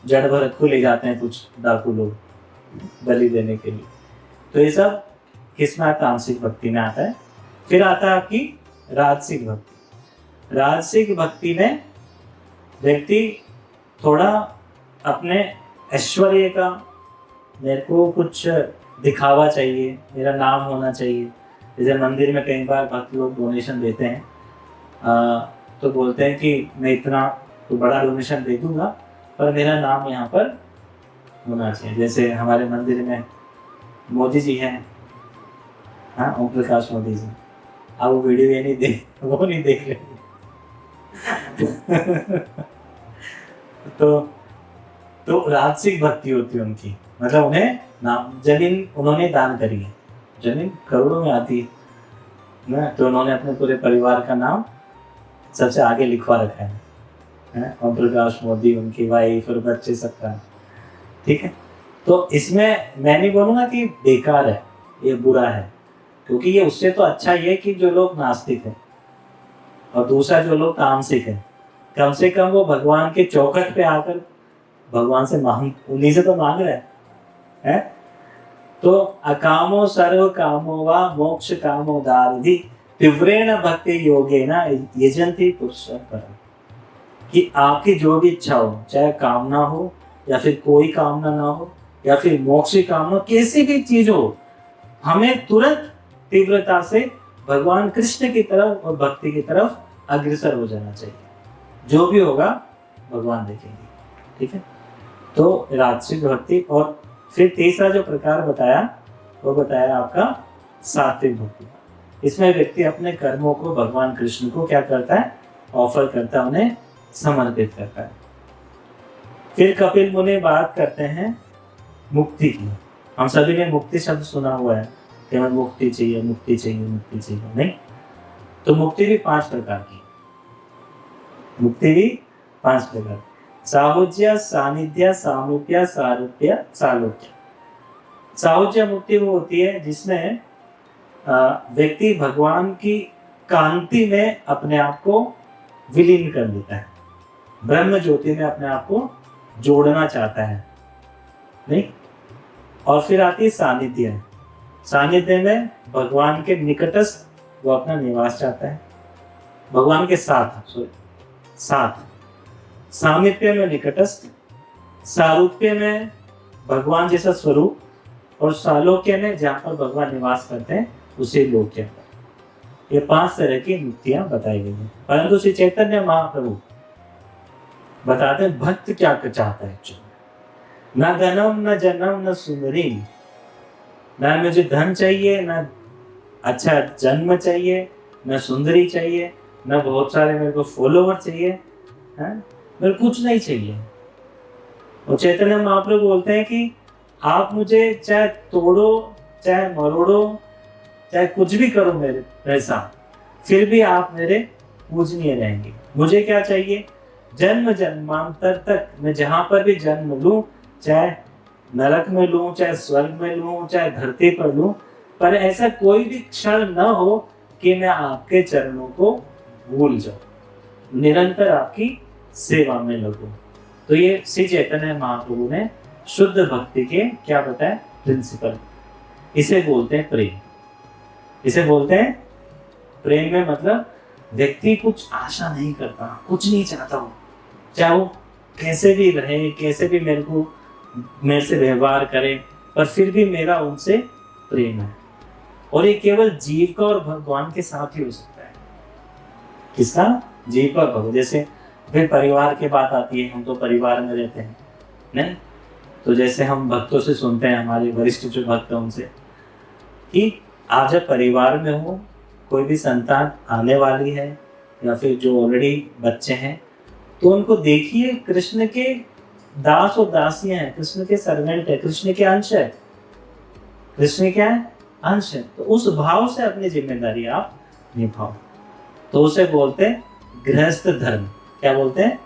Speaker 1: जड़ भरत को ले जाते हैं कुछ डाकू लोग बलि देने के लिए। तो ये सब किसमें? तामसिक भक्ति में आता है। फिर आता है आपकी राजसिक भक्ति। राजसिक भक्ति में व्यक्ति थोड़ा अपने ऐश्वर्य का, मेरे को कुछ दिखावा चाहिए, मेरा नाम होना चाहिए। जैसे मंदिर में कई बार भक्त लोग डोनेशन देते हैं, तो बोलते हैं कि मैं इतना तो बड़ा डोनेशन दे दूंगा, पर मेरा नाम यहाँ पर होना चाहिए। जैसे हमारे मंदिर में मोदी जी हैं, हाँ, ओम प्रकाश मोदी जी। अब वो वीडियो ये नहीं देख रहे तो राजसिक भक्ति होती है उनकी, मतलब उन्हें नाम, जमीन उन्होंने दान करी है, जमीन करोड़ों में आती है ना, तो उन्होंने अपने पूरे परिवार का नाम सबसे आगे लिखवा रखा है, ओम प्रकाश मोदी, उनकी वाइफ और बच्चे सबका। ठीक है, तो इसमें मैं नहीं बोलूँगा कि बेकार है, ये बुरा है, क्योंकि ये उससे तो अच्छा ये कि जो लोग नास्तिक हैं और दूसरा जो लोग तामसिक है, कम से कम वो भगवान के चौखट पे आकर भगवान से उन्हीं से तो मांग रहे हैं। तो अकामो सर्व कामो वा मोक्ष कामो दारिधि तीव्रेण भक्ति योगेन यजन्ति पुरुषः परम्। कि आपकी जो भी इच्छा हो, चाहे कामना हो या फिर कोई कामना ना हो या फिर मोक्ष की कामना, कैसी भी चीज हो, हमें तुरंत तीव्रता से भगवान कृष्ण की तरफ और भक्ति की तरफ अग्रसर हो जाना चाहिए। जो भी होगा भगवान देखेंगे। ठीक है, तो राजसिक भक्ति। और फिर तीसरा जो प्रकार बताया वो बताया आपका सात्विक भक्ति। इसमें व्यक्ति अपने कर्मों को भगवान कृष्ण को क्या करता है? ऑफर करता है, उन्हें समर्पित करता है। फिर कपिल मुनि बात करते हैं मुक्ति की। हम सभी ने मुक्ति शब्द सुना हुआ है कि हमें मुक्ति चाहिए, मुक्ति चाहिए, मुक्ति चाहिए। नहीं, तो मुक्ति भी 5 प्रकार की, मुक्ति भी 5 प्रकार। साहुज्य, सानिध्य, सामीप्य, सारूप्य, सालोक्य। साहुज्य मुक्ति वो होती है जिसमें व्यक्ति भगवान की कांति में अपने आप को विलीन कर लेता है, ब्रह्म ज्योति में अपने आप को जोड़ना चाहता है। नहीं, और फिर आती है सानिध्य। सानिध्य में भगवान के निकटस्थ वो अपना निवास चाहता है, भगवान के साथ। सामीप्य में निकटस्थ, सारूप्य में भगवान जैसा स्वरूप, और सालोक्य में जहाँ पर भगवान निवास करते हैं उसे लोक्य। ये 5 तरह की मुक्तियां बताई गई हैं। परंतु श्री चैतन्य महाप्रभु बताते हैं भक्त क्या चाहता है। न धनम, न जन्म, न सुंदरी, न मुझे धन चाहिए, न अच्छा जन्म चाहिए, न सुंदरी चाहिए, न बहुत सारे मेरे को फॉलोवर चाहिए, मेरे कुछ नहीं चाहिए। और चैतन्य महाप्रभु बोलते हैं कि आप मुझे चाहे तोड़ो, चाहे मरोड़ो, चाहे कुछ भी करो मेरे साथ, फिर भी आप मेरे पूजनीय रहेंगे। मुझे क्या चाहिए? जन्म जन्मांतर तक मैं जहां पर भी जन्म लूं, चाहे नरक में लूं, चाहे स्वर्ग में लूं, चाहे धरती पर लूं, पर ऐसा कोई भी क्षण न हो कि मैं आपके चरणों को भूल जाऊं, निरंतर आपकी सेवा में लगूं। तो ये श्री चैतन्य महाप्रभु ने शुद्ध भक्ति के क्या बताया? प्रिंसिपल। इसे बोलते हैं प्रेम। इसे बोलते हैं प्रेम में मतलब व्यक्ति कुछ आशा नहीं करता, कुछ नहीं चाहता हो, चाहे वो कैसे भी रहे, कैसे भी मेरे से व्यवहार करे, पर फिर भी मेरा उनसे प्रेम है। और ये केवल जीव का और भगवान के साथ ही हो सकता है। किसका? जीव का और भगवान। जैसे फिर परिवार की बात आती है, हम तो परिवार में रहते हैं नहीं, तो जैसे हम भक्तों से सुनते हैं, हमारे वरिष्ठ जो भक्त हैं उनसे, कि आप जब परिवार में हो, कोई भी संतान आने वाली है या फिर जो ऑलरेडी बच्चे हैं, तो उनको देखिए कृष्ण के दास और दासियां हैं, कृष्ण के सर्वेंट है, कृष्ण के अंश है, कृष्ण क्या है? अंश है। तो उस भाव से अपनी जिम्मेदारी आप निभाओ। तो उसे बोलते हैं गृहस्थ धर्म। क्या बोलते हैं?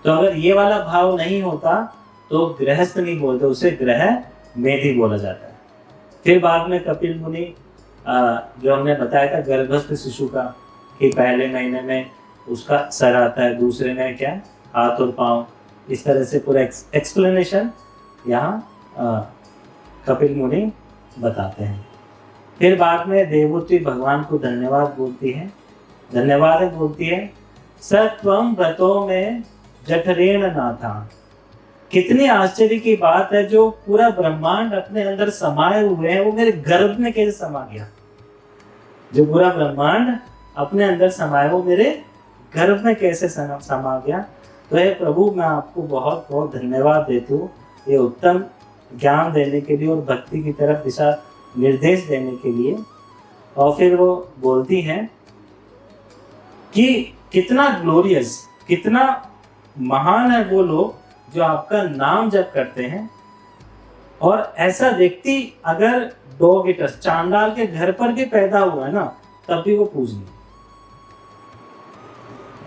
Speaker 1: तो अगर ये वाला भाव नहीं होता तो गृहस्थ नहीं बोलते, उसे ग्रह मेधि बोला जाता है। फिर बाद में कपिल मुनि जो हमने बताया था गर्भस्थ शिशु का, कि पहले महीने में उसका सर आता है, दूसरे में क्या, हाथ और पाँव, इस तरह से पूरा एक्सप्लेनेशन यहाँ कपिल मुनि बताते हैं। फिर बाद में देवहूति भगवान को धन्यवाद बोलती है, धन्यवाद बोलती है, सत्वम व्रतों में जठरेण नाथा। कितनी आश्चर्य की बात है, जो पूरा ब्रह्मांड अपने अंदर समाये हुए हैं वो मेरे गर्भ में कैसे समा गया। जो पूरा ब्रह्मांड अपने अंदर समाये वो मेरे गर्भ में कैसे समा गया। तो हे प्रभु, मैं आपको बहुत बहुत धन्यवाद देती हूँ ये उत्तम ज्ञान देने के लिए और भक्ति की तरफ दिशा निर्देश देने के लिए। और फिर वो बोलती हैं कि कितना ग्लोरियस, कितना महान है वो लोग जो आपका नाम जप करते हैं। और ऐसा व्यक्ति अगर डॉग ईटर्स, चांडाल के घर पर भी पैदा हुआ है ना, तब भी वो पूजनीय।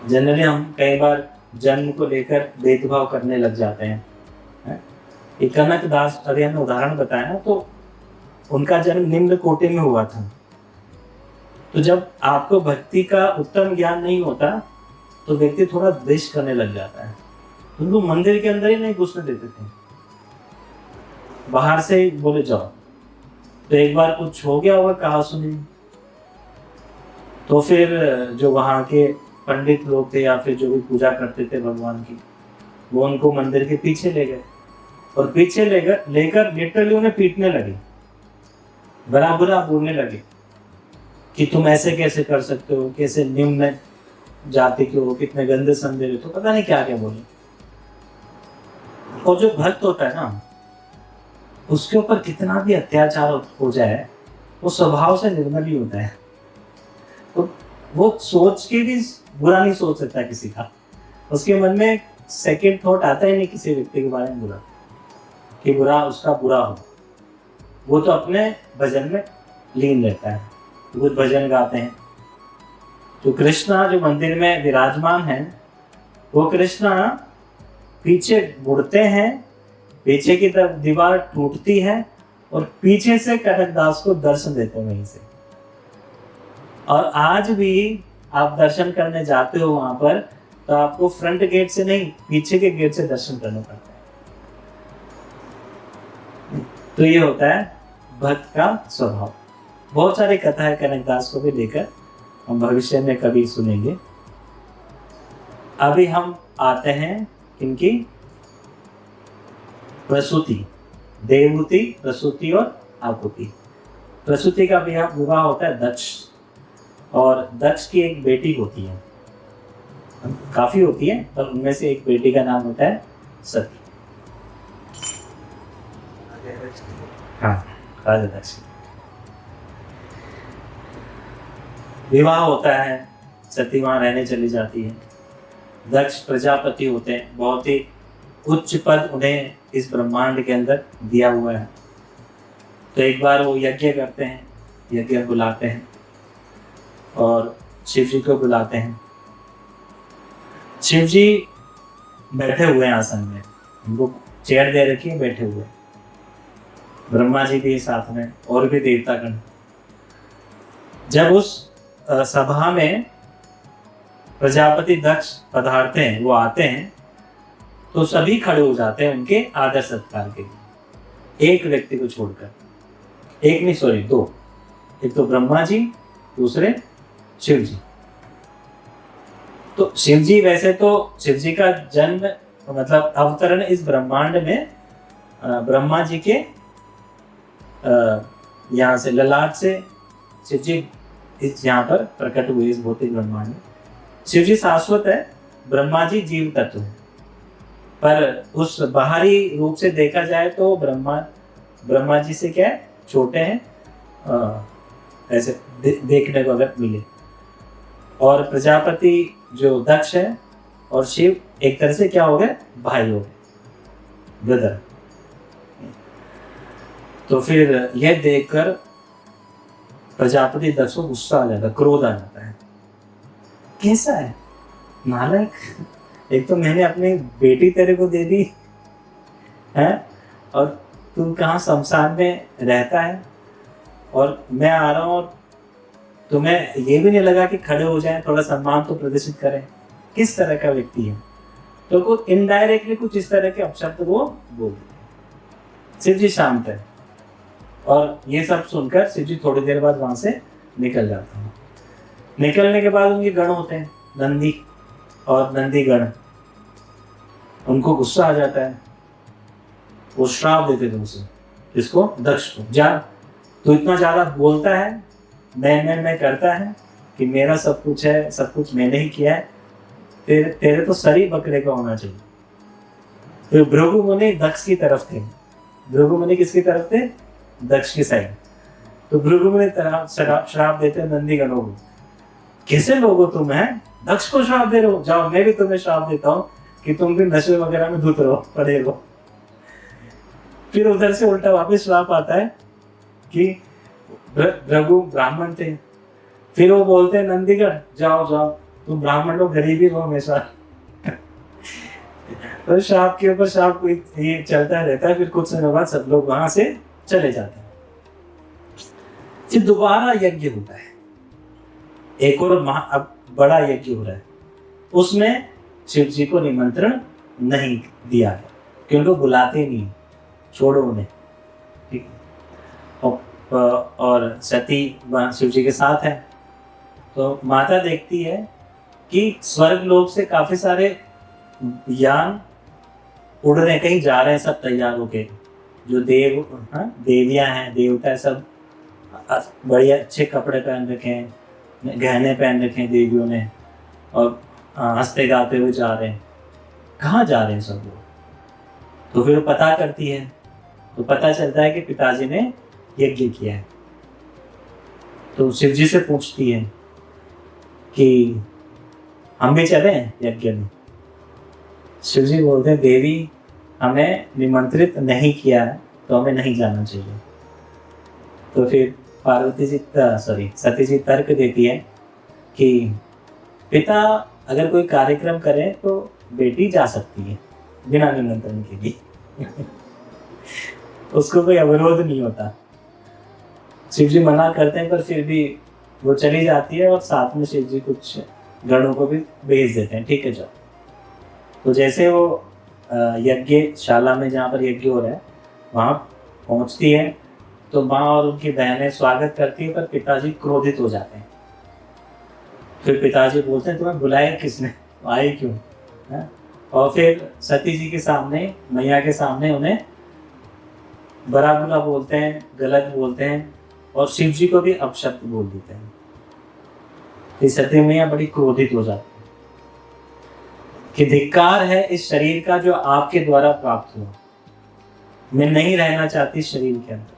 Speaker 1: जनरली हम कई बार जन्म को लेकर भेदभाव करने लग जाते हैं। एक कनक दास, अभी हमने उदाहरण बताया ना, तो उनका जन्म निम्न कोटि में हुआ था। तो जब आपको भक्ति का उत्तम ज्ञान नहीं होता तो व्यक्ति थोड़ा द्वेष करने लग जाता है। उनको मंदिर के अंदर ही नहीं घुसने देते थे, बाहर से ही बोले जाओ। तो एक बार कुछ हो गया होगा, कहा सुनी, तो फिर जो वहाँ के पंडित लोग थे या फिर जो भी पूजा करते थे भगवान की, वो उनको मंदिर के पीछे ले गए और पीछे लेकर लिटरली उन्हें पीटने लगे, बुरा बुरा बोलने लगे कि तुम ऐसे कैसे कर सकते हो, कैसे निम्न जाति के हो, कितने गंदे संदेह हो, तो पता नहीं क्या क्या बोले। और जो भक्त होता है ना, उसके ऊपर कितना भी अत्याचार हो जाए वो स्वभाव से निर्मल ही होता है। तो वो सोच के भी बुरा नहीं सोच सकता किसी का, उसके मन में सेकंड थॉट आता ही नहीं किसी व्यक्ति के बारे में बुरा, कि बुरा उसका बुरा हो। वो तो अपने भजन में लीन रहता है, कुछ भजन गाते हैं। तो कृष्णा जो मंदिर में विराजमान है, वो कृष्णा पीछे मुड़ते हैं, पीछे की तरफ दीवार टूटती है और पीछे से कनकदास को दर्शन देते हैं वहीं से। और आज भी आप दर्शन करने जाते हो वहां पर, तो आपको फ्रंट गेट से नहीं, पीछे के गेट से दर्शन करना पड़ता है। तो ये होता है भक्त का स्वभाव। बहुत सारी कथा है कनकदास को भी लेकर, हम भविष्य में कभी सुनेंगे। अभी हम आते हैं इनकी प्रसूति, देवहूति, प्रसूति और आकुति। प्रसूति का विवाह होता है दक्ष, और दक्ष की एक बेटी होती है, काफी होती है, पर उनमें से एक बेटी का नाम होता है सती। हाँ, राजा दक्ष। विवाह होता है, सती वहां रहने चली जाती है। दक्ष प्रजापति होते हैं, बहुत ही उच्च पद उन्हें इस ब्रह्मांड के अंदर दिया हुआ है। तो एक बार वो यज्ञ करते हैं, यज्ञ बुलाते हैं और शिव जी को बुलाते हैं। शिव जी बैठे हुए हैं आसन में, उनको चेयर दे रखी है, बैठे हुए। ब्रह्मा जी भी साथ में और भी देवतागण। जब उस सभा में प्रजापति दक्ष पधारते हैं, वो आते हैं, तो सभी खड़े हो जाते हैं उनके आदर सत्कार के लिए, एक व्यक्ति को छोड़कर। एक नहीं, सॉरी, दो। एक तो ब्रह्मा जी, दूसरे शिव जी। तो शिव जी, वैसे तो शिव जी का जन्म मतलब अवतरण इस ब्रह्मांड में ब्रह्मा जी के यहाँ से ललाट से शिव जी इस यहाँ पर प्रकट हुए इस भौतिक ब्रह्मांड में। शिव जी शाश्वत है, ब्रह्मा जी जीव तत्व है। पर उस बाहरी रूप से देखा जाए तो ब्रह्मा जी से क्या है, छोटे हैं, ऐसे देखने को अगर मिले। और प्रजापति जो दक्ष है और शिव एक तरह से क्या हो गए, भाई हो गए, ब्रदर। तो फिर यह देखकर प्रजापति दक्ष को गुस्सा आ जाता है, क्रोध आ जाता है। कैसा है नालायक, एक तो मैंने अपनी बेटी तेरे को दे दी है और तू कहाँ शमशान में रहता है, और मैं आ रहा हूँ और तुम्हें ये भी नहीं लगा कि खड़े हो जाएं, थोड़ा सम्मान तो प्रदर्शित करें। किस तरह का व्यक्ति है। तो कुछ इनडायरेक्टली कुछ इस तरह के अपशब्द वो बोल देते। शिव जी शांत है और ये सब सुनकर शिव जी थोड़ी देर बाद वहां से निकल जाते हैं। निकलने के बाद उनके गण होते हैं, नंदी और नंदी गण। उनको गुस्सा आ जाता है, वो श्राप देते थे उसे, इसको दक्ष को, जा तो इतना ज्यादा बोलता है, मैं करता है कि मेरा सब कुछ है, सब कुछ मैंने ही किया है, तेरे तो शरीर बकरे का होना चाहिए। तो भृगु मुनि दक्ष की तरफ थे। भृगु मुनि किसकी तरफ थे, दक्ष की साइड। तो भृगु मुनि श्राप देते नंदी गणों को, कैसे लोग हो तुम, है दक्ष को श्राप दे रहे हो, जाओ मैं भी तुम्हें श्राप देता हूँ कि तुम भी नशे वगैरह में धुत रहो, पड़े रहो। फिर उधर से उल्टा वापस श्राप आता है कि भृगु ब्राह्मण थे, फिर वो बोलते हैं नंदीगण जाओ जाओ, तुम ब्राह्मण लोग गरीबी हो हमेशा। तो श्राप के ऊपर श्राप ये चलता रहता है। फिर कुछ समय बाद सब लोग वहां से चले जाते हैं। फिर दोबारा यज्ञ होता है, एक और अब बड़ा यज्ञ हो रहा है। उसमें शिव जी को निमंत्रण नहीं दिया है क्योंकि उनको बुलाते नहीं, छोड़ो उन्हें, ठीक। और सती शिव जी के साथ है। तो माता देखती है कि स्वर्ग लोक से काफी सारे यान उड़ रहे, कहीं जा रहे हैं, सब तैयार होके। जो देवियां हैं, देवता है, सब बड़े अच्छे कपड़े पहन रखे हैं, गहने पहन रखे हैं देवियों ने, और हंसते गाते हुए जा रहे हैं। कहाँ जा रहे हैं सब लोग। तो फिर पता करती है, तो पता चलता है कि पिताजी ने यज्ञ किया है। तो शिव जी से पूछती है कि हम भी चले यज्ञ में। शिव जी बोलते हैं देवी हमें निमंत्रित नहीं किया है तो हमें नहीं जाना चाहिए। तो फिर सती जी तर्क देती है कि पिता अगर कोई कार्यक्रम करे तो बेटी जा सकती है बिना निमंत्रण के भी। उसको कोई अवरोध नहीं होता। शिव जी मना करते हैं पर फिर भी वो चली जाती है और साथ में शिव जी कुछ गणों को भी भेज देते हैं, ठीक है जाओ। तो जैसे वो यज्ञशाला में जहाँ पर यज्ञ हो रहा है वहाँ पहुँचती है तो माँ और उनकी बहनें स्वागत करती है, पर पिताजी क्रोधित हो जाते हैं। फिर पिताजी बोलते हैं तुम्हें बुलाया किसने, आए क्यों, है? और फिर सती जी के सामने, मैया के सामने उन्हें बड़ा बुरा बोलते हैं, गलत बोलते हैं और शिव जी को भी अपशब्द बोल देते हैं। फिर सती मैया बड़ी क्रोधित हो जाती है कि धिक्कार है इस शरीर का जो आपके द्वारा प्राप्त हुआ, मैं नहीं रहना चाहती शरीर के अंदर।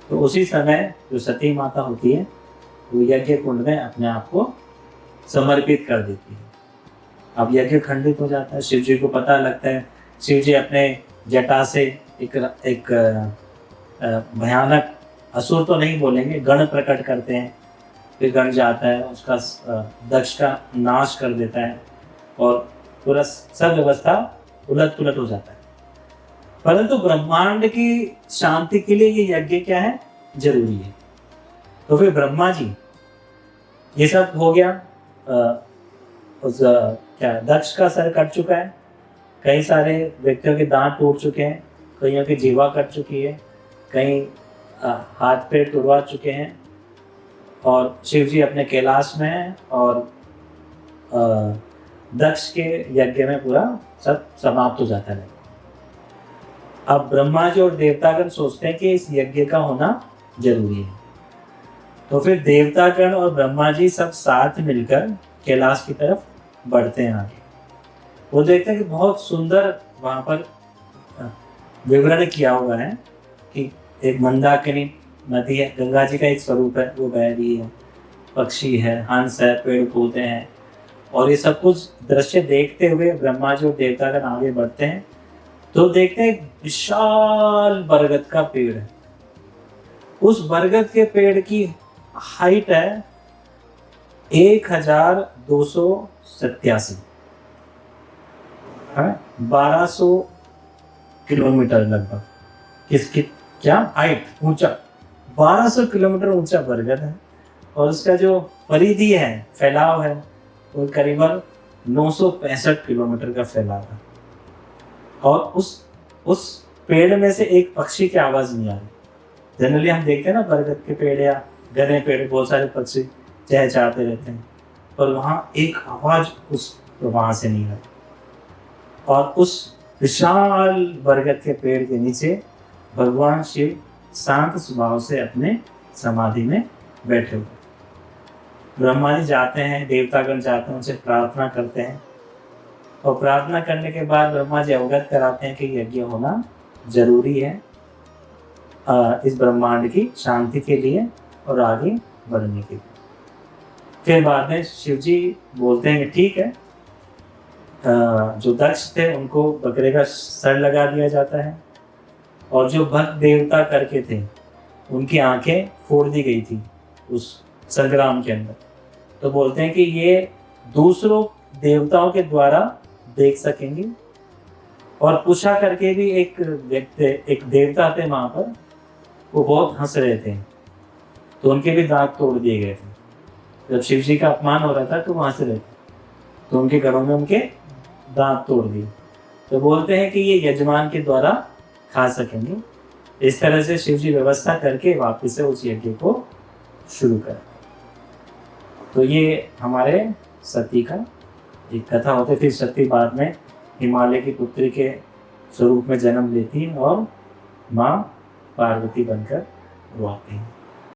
Speaker 1: तो उसी समय जो सती माता होती है वो यज्ञ कुंड में अपने आप को समर्पित कर देती है। अब यज्ञ खंडित हो जाता है। शिव जी को पता लगता है। शिव जी अपने जटा से एक भयानक, असुर तो नहीं बोलेंगे, गण प्रकट करते हैं। फिर गण जाता है, उसका दक्ष का नाश कर देता है और पूरा सब व्यवस्था उलट पुलट हो जाता है। परंतु ब्रह्मांड की शांति के लिए ये यज्ञ क्या है, जरूरी है। तो फिर ब्रह्मा जी, ये सब हो गया। क्या दक्ष का सर कट चुका है, कई सारे व्यक्तियों के दांत टूट चुके हैं, कईयों की जीवा कट चुकी है, कई हाथ पैर तुड़वा चुके हैं और शिव जी अपने कैलाश में हैं और दक्ष के यज्ञ में पूरा सब समाप्त हो जाता है। अब ब्रह्मा जी और देवतागण सोचते हैं कि इस यज्ञ का होना जरूरी है। तो फिर देवतागण और ब्रह्मा जी सब साथ मिलकर कैलाश की तरफ बढ़ते हैं आगे। वो देखते हैं कि बहुत सुंदर वहाँ पर विवरण किया हुआ है कि एक मंदाकिनी नदी है, गंगा जी का एक स्वरूप है, वो बह रही है, पक्षी है, हंस है, पेड़ पौधे हैं, और ये सब कुछ दृश्य देखते हुए ब्रह्मा जी और देवतागण आगे बढ़ते हैं। तो देखते हैं एक विशाल बरगद का पेड़ है। उस बरगद के पेड़ की हाइट है 1287, 1200 किलोमीटर लगभग। किसकी क्या हाइट, ऊंचा 1200 किलोमीटर ऊंचा बरगद है, और उसका जो परिधि है, फैलाव है, वो करीबन 965 किलोमीटर का फैलाव है। और उस पेड़ में से एक पक्षी की आवाज नहीं आ रही। जनरली हम देखते हैं ना बरगद के पेड़ या घने पेड़, बहुत सारे पक्षी चहचहाते रहते हैं, पर वहाँ एक आवाज वहाँ से नहीं आ रही। और उस विशाल बरगद के पेड़ के नीचे भगवान शिव शांत स्वभाव से अपने समाधि में बैठे हुए। ब्रह्मा जी जाते हैं, देवतागण जाते हैं, उनसे प्रार्थना करते हैं, और प्रार्थना करने के बाद ब्रह्मा जी अवगत कराते हैं कि यज्ञ होना जरूरी है इस ब्रह्मांड की शांति के लिए और आगे बढ़ने के लिए। फिर बाद में शिव जी बोलते हैं कि ठीक है, जो दक्ष थे उनको बकरे का सर लगा दिया जाता है, और जो भक्त देवता करके थे उनकी आंखें फोड़ दी गई थी उस संग्राम के अंदर। तो बोलते हैं कि ये दूसरों देवताओं के द्वारा देख सकेंगे। और पूछा करके भी एक व्यक्ति, एक देवता थे वहाँ पर, वो बहुत हंस रहे थे, तो उनके भी दांत तोड़ दिए गए थे। जब शिव जी का अपमान हो रहा था तो वो हंस रहे थे, तो उनके घरों में उनके दांत तोड़ दिए। तो बोलते हैं कि ये यजमान के द्वारा खा सकेंगे। इस तरह से शिव जी व्यवस्था करके वापस से उस यज्ञ को शुरू करें। तो ये हमारे सती का एक कथा होती। फिर सती बाद में हिमालय की पुत्री के स्वरूप में जन्म लेती है और माँ पार्वती बनकर वो आती है।